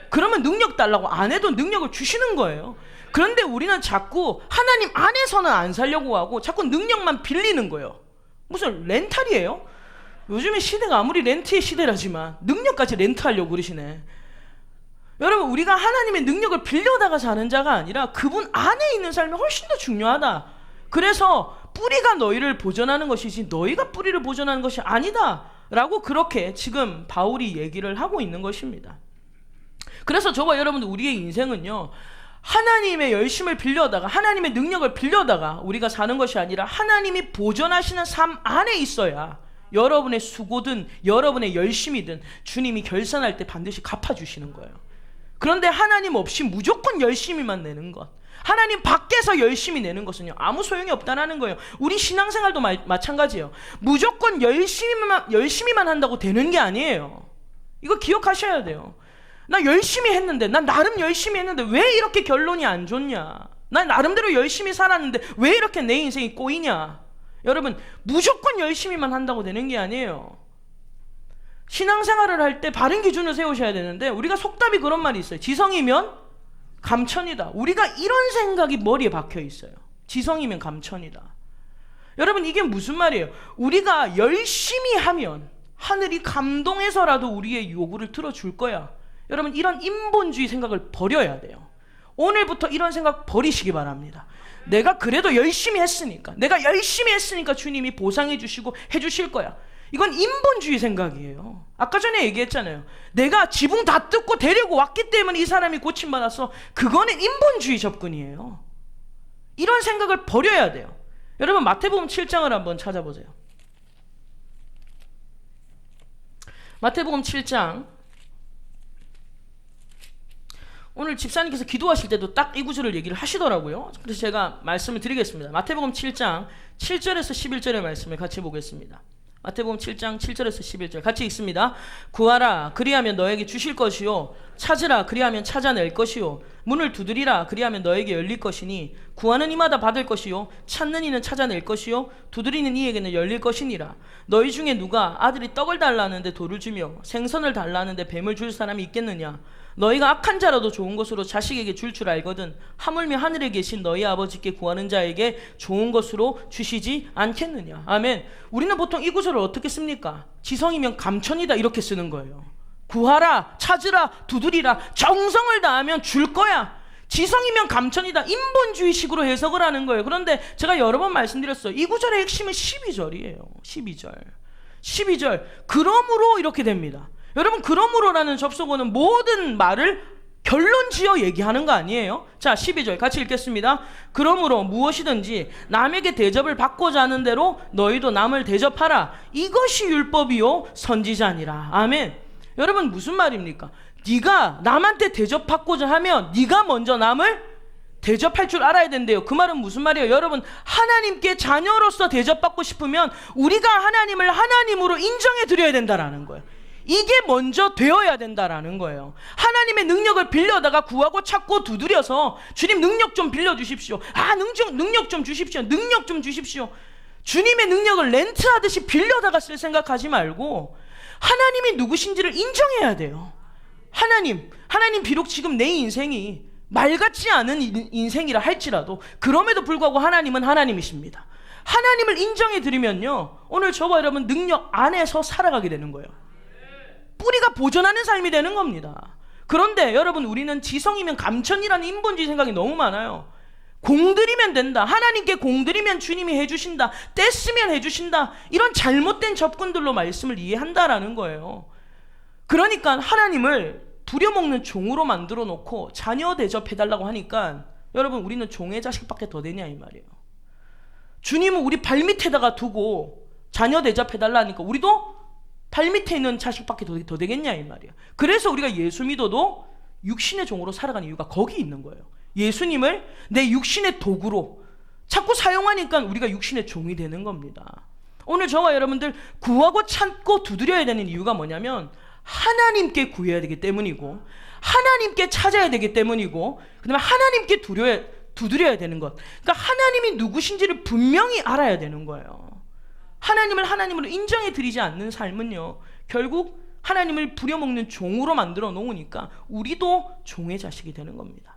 그러면 능력 달라고 안 해도 능력을 주시는 거예요. 그런데 우리는 자꾸 하나님 안에서는 안 살려고 하고 자꾸 능력만 빌리는 거예요. 무슨 렌탈이에요? 요즘에 시대가 아무리 렌트의 시대라지만 능력까지 렌트하려고 그러시네. 여러분, 우리가 하나님의 능력을 빌려다가 사는 자가 아니라 그분 안에 있는 삶이 훨씬 더 중요하다. 그래서 뿌리가 너희를 보존하는 것이지 너희가 뿌리를 보존하는 것이 아니다 라고 그렇게 지금 바울이 얘기를 하고 있는 것입니다. 그래서 저와 여러분들, 우리의 인생은요, 하나님의 열심을 빌려다가 하나님의 능력을 빌려다가 우리가 사는 것이 아니라 하나님이 보존하시는 삶 안에 있어야 여러분의 수고든 여러분의 열심이든 주님이 결산할 때 반드시 갚아주시는 거예요. 그런데 하나님 없이 무조건 열심히만 내는 것, 하나님 밖에서 열심히 내는 것은요 아무 소용이 없다는 거예요. 우리 신앙생활도 마찬가지예요. 무조건 열심히만 한다고 되는 게 아니에요. 이거 기억하셔야 돼요. 나 열심히 했는데, 난 나름 열심히 했는데 왜 이렇게 결론이 안 좋냐, 난 나름대로 열심히 살았는데 왜 이렇게 내 인생이 꼬이냐. 여러분, 무조건 열심히만 한다고 되는 게 아니에요. 신앙생활을 할 때 바른 기준을 세우셔야 되는데, 우리가 속담이 그런 말이 있어요. 지성이면 감천이다. 우리가 이런 생각이 머리에 박혀 있어요. 지성이면 감천이다. 여러분, 이게 무슨 말이에요? 우리가 열심히 하면 하늘이 감동해서라도 우리의 요구를 들어줄 거야. 여러분, 이런 인본주의 생각을 버려야 돼요. 오늘부터 이런 생각 버리시기 바랍니다. 내가 그래도 열심히 했으니까, 내가 열심히 했으니까 주님이 보상해 주시고 해주실 거야. 이건 인본주의 생각이에요. 아까 전에 얘기했잖아요. 내가 지붕 다 뜯고 데리고 왔기 때문에 이 사람이 고침받았어. 그거는 인본주의 접근이에요. 이런 생각을 버려야 돼요. 여러분, 마태복음 7장을 한번 찾아보세요. 마태복음 7장. 오늘 집사님께서 기도하실 때도 딱 이 구절을 얘기를 하시더라고요. 그래서 제가 말씀을 드리겠습니다. 마태복음 7장 7절에서 11절의 말씀을 같이 보겠습니다. 마태복음 7장 7절에서 11절 같이 읽습니다. 구하라, 그리하면 너에게 주실 것이요, 찾으라, 그리하면 찾아낼 것이요, 문을 두드리라, 그리하면 너에게 열릴 것이니, 구하는 이마다 받을 것이요, 찾는 이는 찾아낼 것이요, 두드리는 이에게는 열릴 것이니라. 너희 중에 누가 아들이 떡을 달라는데 돌을 주며 생선을 달라는데 뱀을 줄 사람이 있겠느냐? 너희가 악한 자라도 좋은 것으로 자식에게 줄 알거든 하물며 하늘에 계신 너희 아버지께 구하는 자에게 좋은 것으로 주시지 않겠느냐. 아멘. 우리는 보통 이 구절을 어떻게 씁니까? 지성이면 감천이다 이렇게 쓰는 거예요. 구하라, 찾으라, 두드리라, 정성을 다하면 줄 거야. 지성이면 감천이다, 인본주의식으로 해석을 하는 거예요. 그런데 제가 여러 번 말씀드렸어요. 이 구절의 핵심은 12절이에요 12절. 그러므로 이렇게 됩니다. 여러분, 그러므로라는 접속어는 모든 말을 결론 지어 얘기하는 거 아니에요? 자, 12절 같이 읽겠습니다. 그러므로 무엇이든지 남에게 대접을 받고자 하는 대로 너희도 남을 대접하라. 이것이 율법이요 선지자니라. 아멘. 여러분, 무슨 말입니까? 네가 남한테 대접받고자 하면 네가 먼저 남을 대접할 줄 알아야 된대요. 그 말은 무슨 말이에요? 여러분, 하나님께 자녀로서 대접받고 싶으면 우리가 하나님을 하나님으로 인정해 드려야 된다라는 거예요. 이게 먼저 되어야 된다라는 거예요. 하나님의 능력을 빌려다가 구하고 찾고 두드려서 주님 능력 좀 빌려주십시오. 능력 좀 주십시오. 주님의 능력을 렌트하듯이 빌려다가 쓸 생각하지 말고 하나님이 누구신지를 인정해야 돼요. 하나님 비록 지금 내 인생이 말 같지 않은 인생이라 할지라도 그럼에도 불구하고 하나님은 하나님이십니다. 하나님을 인정해 드리면요, 오늘 저와 여러분 능력 안에서 살아가게 되는 거예요. 뿌리가 보존하는 삶이 되는 겁니다. 그런데 여러분, 우리는 지성이면 감천이라는 인본주의 생각이 너무 많아요. 공들이면 된다, 하나님께 공들이면 주님이 해주신다, 떼쓰면 해주신다, 이런 잘못된 접근들로 말씀을 이해한다라는 거예요. 그러니까 하나님을 부려먹는 종으로 만들어 놓고 자녀 대접해달라고 하니까 여러분, 우리는 종의 자식밖에 더 되냐 이 말이에요. 주님은 우리 발밑에다가 두고 자녀 대접해달라 하니까 우리도 발밑에 있는 자식밖에 더 되겠냐 이 말이에요. 그래서 우리가 예수 믿어도 육신의 종으로 살아가는 이유가 거기 있는 거예요. 예수님을 내 육신의 도구로 자꾸 사용하니까 우리가 육신의 종이 되는 겁니다. 오늘 저와 여러분들 구하고 찾고 두드려야 되는 이유가 뭐냐면 하나님께 구해야 되기 때문이고, 하나님께 찾아야 되기 때문이고, 그 다음에 하나님께 두드려야 되는 것. 그러니까 하나님이 누구신지를 분명히 알아야 되는 거예요. 하나님을 하나님으로 인정해 드리지 않는 삶은요, 결국 하나님을 부려먹는 종으로 만들어 놓으니까 우리도 종의 자식이 되는 겁니다.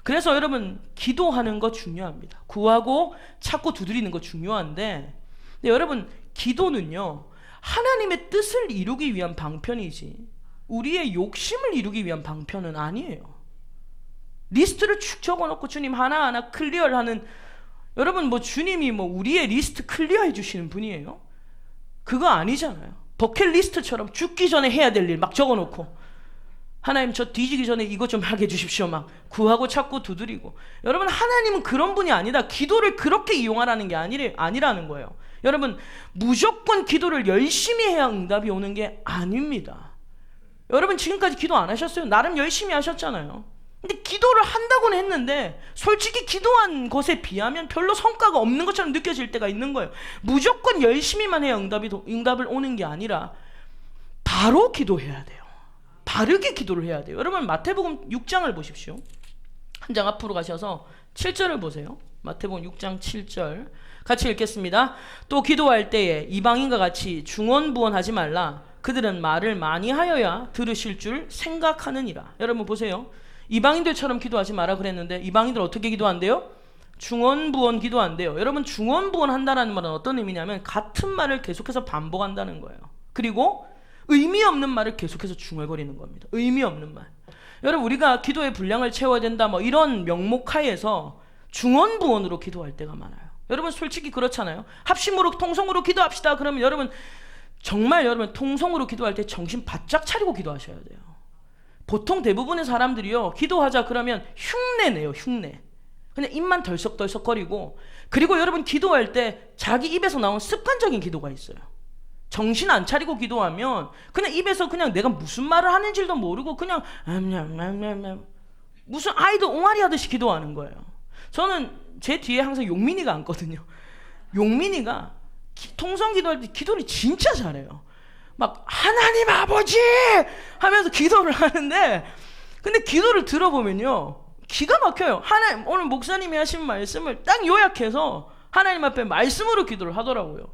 그래서 여러분, 기도하는 거 중요합니다. 구하고 찾고 두드리는 거 중요한데, 근데 여러분, 기도는요 하나님의 뜻을 이루기 위한 방편이지 우리의 욕심을 이루기 위한 방편은 아니에요. 리스트를 축 적어놓고 주님 하나하나 클리어하는, 여러분 주님이 우리의 리스트 클리어해 주시는 분이에요? 그거 아니잖아요. 버킷리스트처럼 죽기 전에 해야 될 일 막 적어놓고, 하나님 저 뒤지기 전에 이거 좀 하게 해주십시오 막 구하고 찾고 두드리고. 여러분, 하나님은 그런 분이 아니다. 기도를 그렇게 이용하라는 게 아니라는 거예요. 여러분, 무조건 기도를 열심히 해야 응답이 오는 게 아닙니다. 여러분 지금까지 기도 안 하셨어요? 나름 열심히 하셨잖아요. 근데 기도를 한다고는 했는데 솔직히 기도한 것에 비하면 별로 성과가 없는 것처럼 느껴질 때가 있는 거예요. 무조건 열심히만 해야 응답을 오는 게 아니라 바로 기도해야 돼요. 바르게 기도를 해야 돼요. 여러분 마태복음 6장을 보십시오. 한 장 앞으로 가셔서 7절을 보세요. 마태복음 6장 7절 같이 읽겠습니다. 또 기도할 때에 이방인과 같이 중언부언하지 말라. 그들은 말을 많이 하여야 들으실 줄 생각하느니라. 여러분 보세요. 이방인들처럼 기도하지 마라 그랬는데 이방인들 어떻게 기도한대요? 중언부언 기도한대요. 여러분 중언부언 한다는 말은 어떤 의미냐면 같은 말을 계속해서 반복한다는 거예요. 그리고 의미 없는 말을 계속해서 중얼거리는 겁니다. 의미 없는 말. 여러분 우리가 기도의 분량을 채워야 된다 뭐 이런 명목하에서 중언부언으로 기도할 때가 많아요. 여러분 솔직히 그렇잖아요. 합심으로 통성으로 기도합시다 그러면 여러분 정말 여러분 통성으로 기도할 때 정신 바짝 차리고 기도하셔야 돼요. 보통 대부분의 사람들이요 기도하자 그러면 흉내내요. 흉내. 그냥 입만 덜썩덜썩거리고 그리고 여러분 기도할 때 자기 입에서 나온 습관적인 기도가 있어요. 정신 안 차리고 기도하면 그냥 입에서 그냥 내가 무슨 말을 하는지도 모르고 그냥 무슨 아이들 옹알이 하듯이 기도하는 거예요. 저는 제 뒤에 항상 용민이가 앉거든요. 용민이가 통성 기도할 때 기도를 진짜 잘해요. 막 하나님 아버지 하면서 기도를 하는데 근데 기도를 들어보면요 기가 막혀요. 하나님 오늘 목사님이 하신 말씀을 딱 요약해서 하나님 앞에 말씀으로 기도를 하더라고요.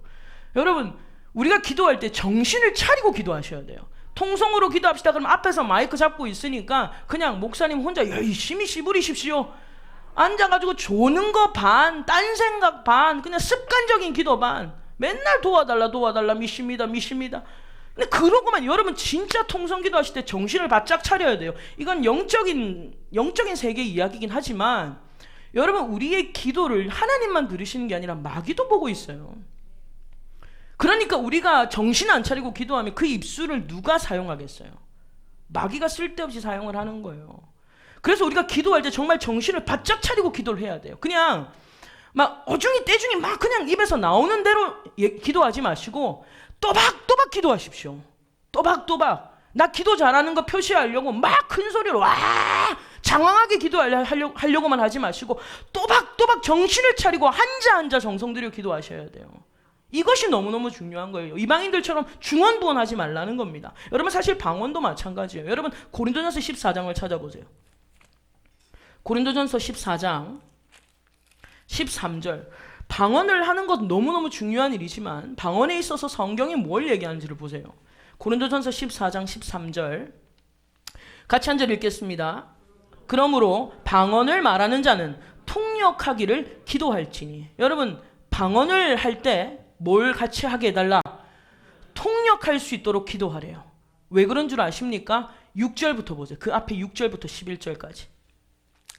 여러분 우리가 기도할 때 정신을 차리고 기도하셔야 돼요. 통성으로 기도합시다 그러면 앞에서 마이크 잡고 있으니까 그냥 목사님 혼자 열심히 씨부리십시오. 앉아가지고 조는 거 반, 딴 생각 반, 그냥 습관적인 기도 반, 맨날 도와달라 미십니다. 근데 그러고만 여러분 진짜 통성 기도하실 때 정신을 바짝 차려야 돼요. 이건 영적인 세계 이야기긴 하지만 여러분 우리의 기도를 하나님만 들으시는 게 아니라 마귀도 보고 있어요. 그러니까 우리가 정신 안 차리고 기도하면 그 입술을 누가 사용하겠어요? 마귀가 쓸데없이 사용을 하는 거예요. 그래서 우리가 기도할 때 정말 정신을 바짝 차리고 기도를 해야 돼요. 그냥 막 어중이 떼중이 막 그냥 입에서 나오는 대로 기도하지 마시고 또박또박 기도하십시오. 또박또박. 나 기도 잘하는 거 표시하려고 막 큰 소리로 와 장황하게 기도하려고만 하지 마시고 또박또박 정신을 차리고 한자 정성 들여 기도하셔야 돼요. 이것이 너무너무 중요한 거예요. 이방인들처럼 중언부언하지 말라는 겁니다. 여러분 사실 방언도 마찬가지예요. 여러분 고린도전서 14장을 찾아보세요. 고린도전서 14장 13절 방언을 하는 것 너무너무 중요한 일이지만 방언에 있어서 성경이 뭘 얘기하는지를 보세요. 고린도전서 14장 13절 같이 한 절 읽겠습니다. 그러므로 방언을 말하는 자는 통역하기를 기도할지니. 여러분 방언을 할 때 뭘 같이 하게 해달라? 통역할 수 있도록 기도하래요. 왜 그런 줄 아십니까? 6절부터 보세요. 그 앞에 6절부터 11절까지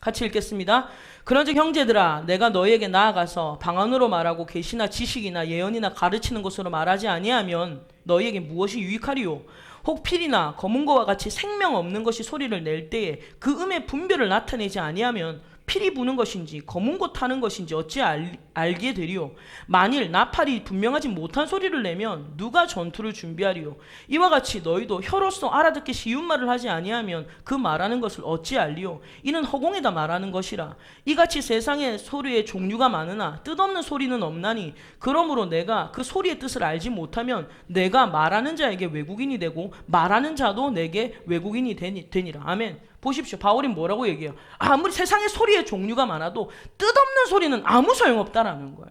같이 읽겠습니다. 그런즉 형제들아 내가 너희에게 나아가서 방언으로 말하고 계시나 지식이나 예언이나 가르치는 것으로 말하지 아니하면 너희에게 무엇이 유익하리요? 혹 필이나 검은 거와 같이 생명 없는 것이 소리를 낼 때에 그 음의 분별을 나타내지 아니하면 필이 부는 것인지 검은 거 타는 것인지 어찌 알게 되리요? 만일 나팔이 분명하지 못한 소리를 내면 누가 전투를 준비하리요? 이와 같이 너희도 혀로서 알아듣기 쉬운 말을 하지 아니하면 그 말하는 것을 어찌 알리요? 이는 허공에다 말하는 것이라. 이같이 세상에 소리의 종류가 많으나 뜻없는 소리는 없나니 그러므로 내가 그 소리의 뜻을 알지 못하면 내가 말하는 자에게 외국인이 되고 말하는 자도 내게 외국인이 되니라. 아멘. 보십시오. 바울이 뭐라고 얘기해요? 아무리 세상에 소리의 종류가 많아도 뜻없는 소리는 아무 소용없다라는 거예요.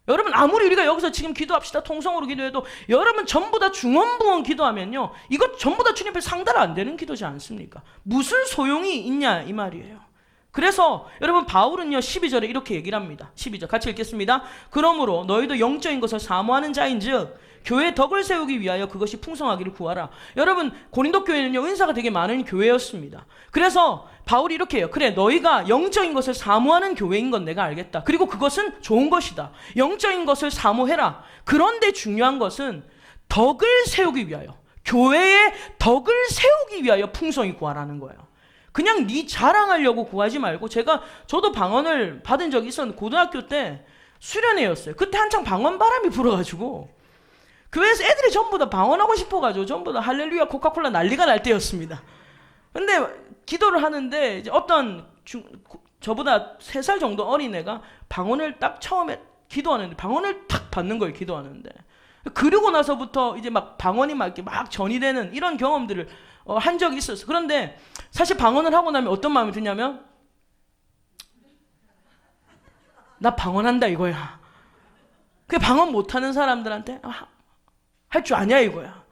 여러분 아무리 우리가 여기서 지금 기도합시다 통성으로 기도해도 여러분 전부 다 중언부언 기도하면요 이것 전부 다 주님 앞에 상달 안 되는 기도지 않습니까? 무슨 소용이 있냐 이 말이에요. 그래서 여러분 바울은요 12절에 이렇게 얘기를 합니다. 12절 같이 읽겠습니다. 그러므로 너희도 영적인 것을 사모하는 자인즉 교회의 덕을 세우기 위하여 그것이 풍성하기를 구하라. 여러분 고린도 교회는요 은사가 되게 많은 교회였습니다. 그래서 바울이 이렇게 해요. 그래 너희가 영적인 것을 사모하는 교회인 건 내가 알겠다. 그리고 그것은 좋은 것이다. 영적인 것을 사모해라. 그런데 중요한 것은 덕을 세우기 위하여 교회의 덕을 세우기 위하여 풍성히 구하라는 거예요. 그냥 네 자랑하려고 구하지 말고 저도 방언을 받은 적이 있었는데 고등학교 때 수련회였어요. 그때 한창 방언 바람이 불어가지고 교회에서 애들이 전부 다 방언하고 싶어가지고 전부 다 할렐루야 코카콜라 난리가 날 때였습니다. 근데 기도를 하는데 이제 어떤 저보다 3살 정도 어린 애가 방언을 딱 처음에 기도하는데 방언을 탁 받는 거예요. 기도하는데. 그리고 나서부터 이제 막 방언이 막 이렇게 막 전이되는 이런 경험들을 한 적이 있었어요. 그런데 사실 방언을 하고 나면 어떤 마음이 드냐면 나 방언한다 이거야. 그 방언 못하는 사람들한테 할 줄 아냐 이거야.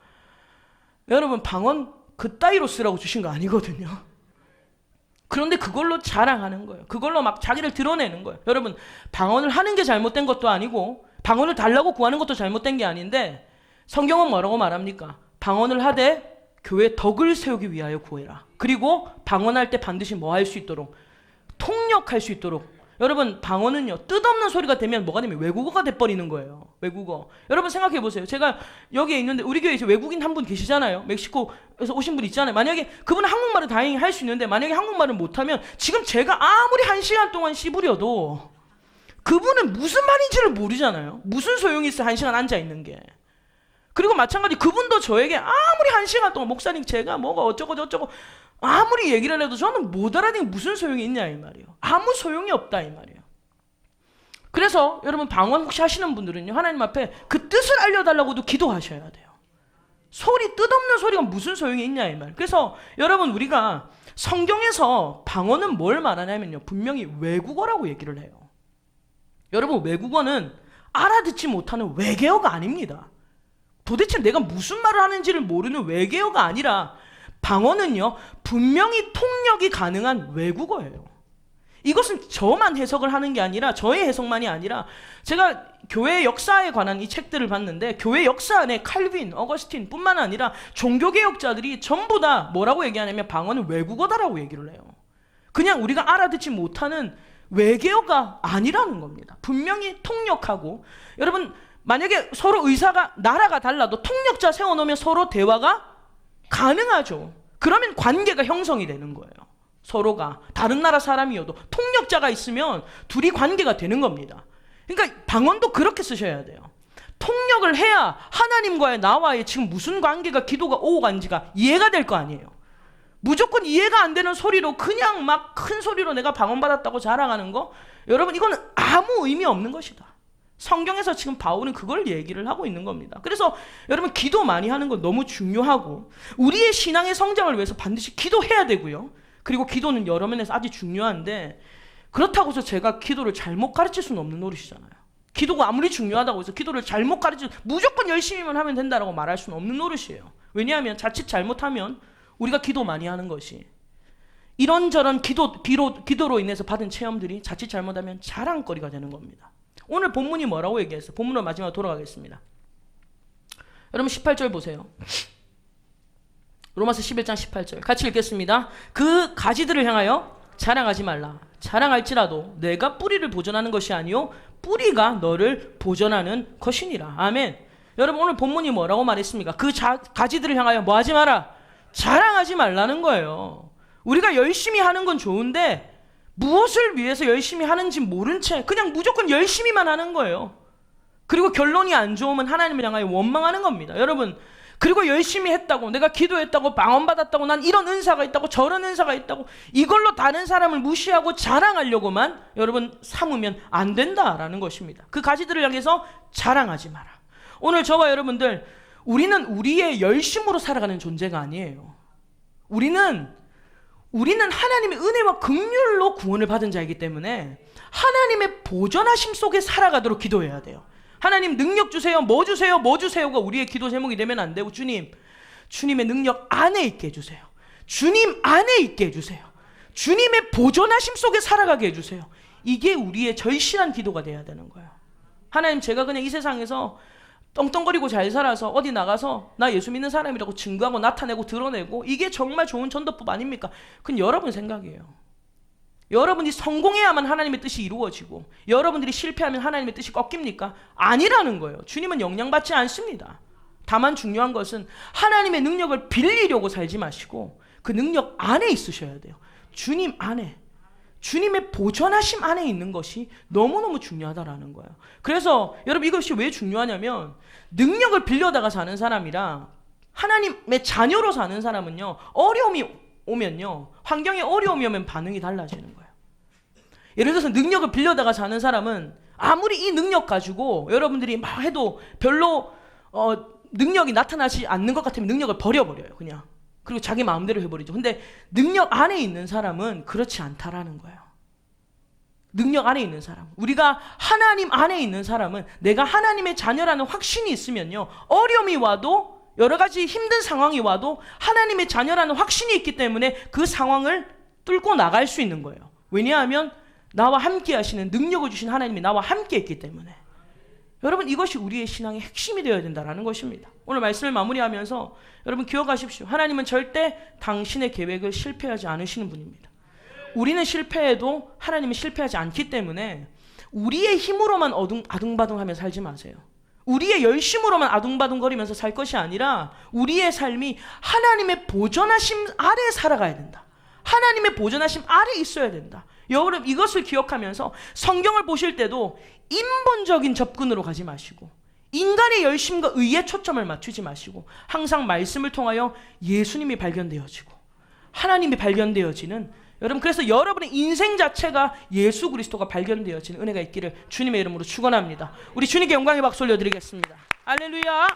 여러분 방언 그따위로 쓰라고 주신 거 아니거든요. 그런데 그걸로 자랑하는 거예요. 그걸로 막 자기를 드러내는 거예요. 여러분 방언을 하는 게 잘못된 것도 아니고 방언을 달라고 구하는 것도 잘못된 게 아닌데 성경은 뭐라고 말합니까? 방언을 하되 교회 덕을 세우기 위하여 구해라. 그리고 방언할 때 반드시 뭐 할 수 있도록 통역할 수 있도록. 여러분 방언은요 뜻없는 소리가 되면 뭐가 되면 외국어가 돼버리는 거예요. 외국어. 여러분 생각해 보세요. 제가 여기에 있는데 우리 교회에 외국인 한 분 계시잖아요. 멕시코에서 오신 분 있잖아요. 만약에 그분은 한국말을 다행히 할 수 있는데 만약에 한국말을 못하면 지금 제가 아무리 1시간 동안 씹으려도 그분은 무슨 말인지를 모르잖아요. 무슨 소용이 있어요 1시간 앉아있는 게. 그리고 마찬가지 그분도 저에게 아무리 1시간 동안 목사님 제가 뭐가 어쩌고 저쩌고 아무리 얘기를 해도 저는 못 알아듣는 무슨 소용이 있냐 이 말이에요. 아무 소용이 없다 이 말이에요. 그래서 여러분 방언 혹시 하시는 분들은요 하나님 앞에 그 뜻을 알려달라고도 기도하셔야 돼요. 소리 뜻없는 소리가 무슨 소용이 있냐 이 말. 그래서 여러분 우리가 성경에서 방언은 뭘 말하냐면요 분명히 외국어라고 얘기를 해요. 여러분 외국어는 알아듣지 못하는 외계어가 아닙니다. 도대체 내가 무슨 말을 하는지를 모르는 외계어가 아니라 방언은요 분명히 통역이 가능한 외국어예요. 이것은 저만 해석을 하는 게 아니라 저의 해석만이 아니라 제가 교회 역사에 관한 이 책들을 봤는데 교회 역사 안에 칼빈, 어거스틴 뿐만 아니라 종교개혁자들이 전부 다 뭐라고 얘기하냐면 방언은 외국어다라고 얘기를 해요. 그냥 우리가 알아듣지 못하는 외계어가 아니라는 겁니다. 분명히 통역하고 여러분 만약에 서로 의사가 나라가 달라도 통역자 세워놓으면 서로 대화가 가능하죠. 그러면 관계가 형성이 되는 거예요. 서로가 다른 나라 사람이어도 통역자가 있으면 둘이 관계가 되는 겁니다. 그러니까 방언도 그렇게 쓰셔야 돼요. 통역을 해야 하나님과의 나와의 지금 무슨 관계가 기도가 오고 간지가 이해가 될 거 아니에요. 무조건 이해가 안 되는 소리로 그냥 막 큰 소리로 내가 방언 받았다고 자랑하는 거 여러분 이거는 아무 의미 없는 것이다. 성경에서 지금 바울은 그걸 얘기를 하고 있는 겁니다. 그래서 여러분 기도 많이 하는 건 너무 중요하고 우리의 신앙의 성장을 위해서 반드시 기도해야 되고요. 그리고 기도는 여러 면에서 아주 중요한데 그렇다고 해서 제가 기도를 잘못 가르칠 수는 없는 노릇이잖아요. 기도가 아무리 중요하다고 해서 기도를 잘못 무조건 열심히만 하면 된다라고 말할 수는 없는 노릇이에요. 왜냐하면 자칫 잘못하면 우리가 기도 많이 하는 것이 이런저런 기도로 인해서 받은 체험들이 자칫 잘못하면 자랑거리가 되는 겁니다. 오늘 본문이 뭐라고 얘기했어요? 본문으로 마지막으로 돌아가겠습니다. 여러분 18절 보세요. 로마서 11장 18절 같이 읽겠습니다. 그 가지들을 향하여 자랑하지 말라. 자랑할지라도 내가 뿌리를 보존하는 것이 아니요 뿌리가 너를 보존하는 것이니라. 아멘. 여러분 오늘 본문이 뭐라고 말했습니까? 그 가지들을 향하여 뭐 하지 마라? 자랑하지 말라는 거예요. 우리가 열심히 하는 건 좋은데 무엇을 위해서 열심히 하는지 모른 채 그냥 무조건 열심히만 하는 거예요. 그리고 결론이 안 좋으면 하나님을 향하여 원망하는 겁니다. 여러분 그리고 열심히 했다고 내가 기도했다고 방언 받았다고 난 이런 은사가 있다고 저런 은사가 있다고 이걸로 다른 사람을 무시하고 자랑하려고만 여러분 삼으면 안 된다라는 것입니다. 그 가지들을 향해서 자랑하지 마라. 오늘 저와 여러분들 우리는 우리의 열심으로 살아가는 존재가 아니에요. 우리는 하나님의 은혜와 긍휼로 구원을 받은 자이기 때문에 하나님의 보존하심 속에 살아가도록 기도해야 돼요. 하나님 능력 주세요. 뭐 주세요. 뭐 주세요가 우리의 기도 제목이 되면 안 되고 주님의 능력 안에 있게 해주세요. 주님 안에 있게 해주세요. 주님의 보존하심 속에 살아가게 해주세요. 이게 우리의 절실한 기도가 돼야 되는 거예요. 하나님 제가 그냥 이 세상에서 떵떵거리고 잘 살아서 어디 나가서 나 예수 믿는 사람이라고 증거하고 나타내고 드러내고 이게 정말 좋은 전도법 아닙니까? 그건 여러분 생각이에요. 여러분이 성공해야만 하나님의 뜻이 이루어지고 여러분들이 실패하면 하나님의 뜻이 꺾입니까? 아니라는 거예요. 주님은 영향받지 않습니다. 다만 중요한 것은 하나님의 능력을 빌리려고 살지 마시고 그 능력 안에 있으셔야 돼요. 주님 안에. 주님의 보존하심 안에 있는 것이 너무너무 중요하다라는 거예요. 그래서 여러분 이것이 왜 중요하냐면 능력을 빌려다가 사는 사람이랑 하나님의 자녀로 사는 사람은요, 어려움이 오면요, 환경에 어려움이 오면 반응이 달라지는 거예요. 예를 들어서 능력을 빌려다가 사는 사람은 아무리 이 능력 가지고 여러분들이 막 해도 별로 능력이 나타나지 않는 것 같으면 능력을 버려버려요, 그냥. 그리고 자기 마음대로 해버리죠. 근데 능력 안에 있는 사람은 그렇지 않다라는 거예요. 능력 안에 있는 사람, 우리가 하나님 안에 있는 사람은 내가 하나님의 자녀라는 확신이 있으면요, 어려움이 와도 여러 가지 힘든 상황이 와도 하나님의 자녀라는 확신이 있기 때문에 그 상황을 뚫고 나갈 수 있는 거예요. 왜냐하면 나와 함께 하시는 능력을 주신 하나님이 나와 함께 있기 때문에. 여러분 이것이 우리의 신앙의 핵심이 되어야 된다는 것입니다. 오늘 말씀을 마무리하면서 여러분 기억하십시오. 하나님은 절대 당신의 계획을 실패하지 않으시는 분입니다. 우리는 실패해도 하나님은 실패하지 않기 때문에 우리의 힘으로만 아둥바둥하며 살지 마세요. 우리의 열심으로만 아둥바둥거리면서 살 것이 아니라 우리의 삶이 하나님의 보존하심 아래 살아가야 된다. 하나님의 보존하심 아래 있어야 된다. 여러분 이것을 기억하면서 성경을 보실 때도 인본적인 접근으로 가지 마시고 인간의 열심과 의에 초점을 맞추지 마시고 항상 말씀을 통하여 예수님이 발견되어지고 하나님이 발견되어지는, 여러분 그래서 여러분의 인생 자체가 예수 그리스도가 발견되어지는 은혜가 있기를 주님의 이름으로 축원합니다. 우리 주님께 영광의 박수 올려드리겠습니다. 할렐루야.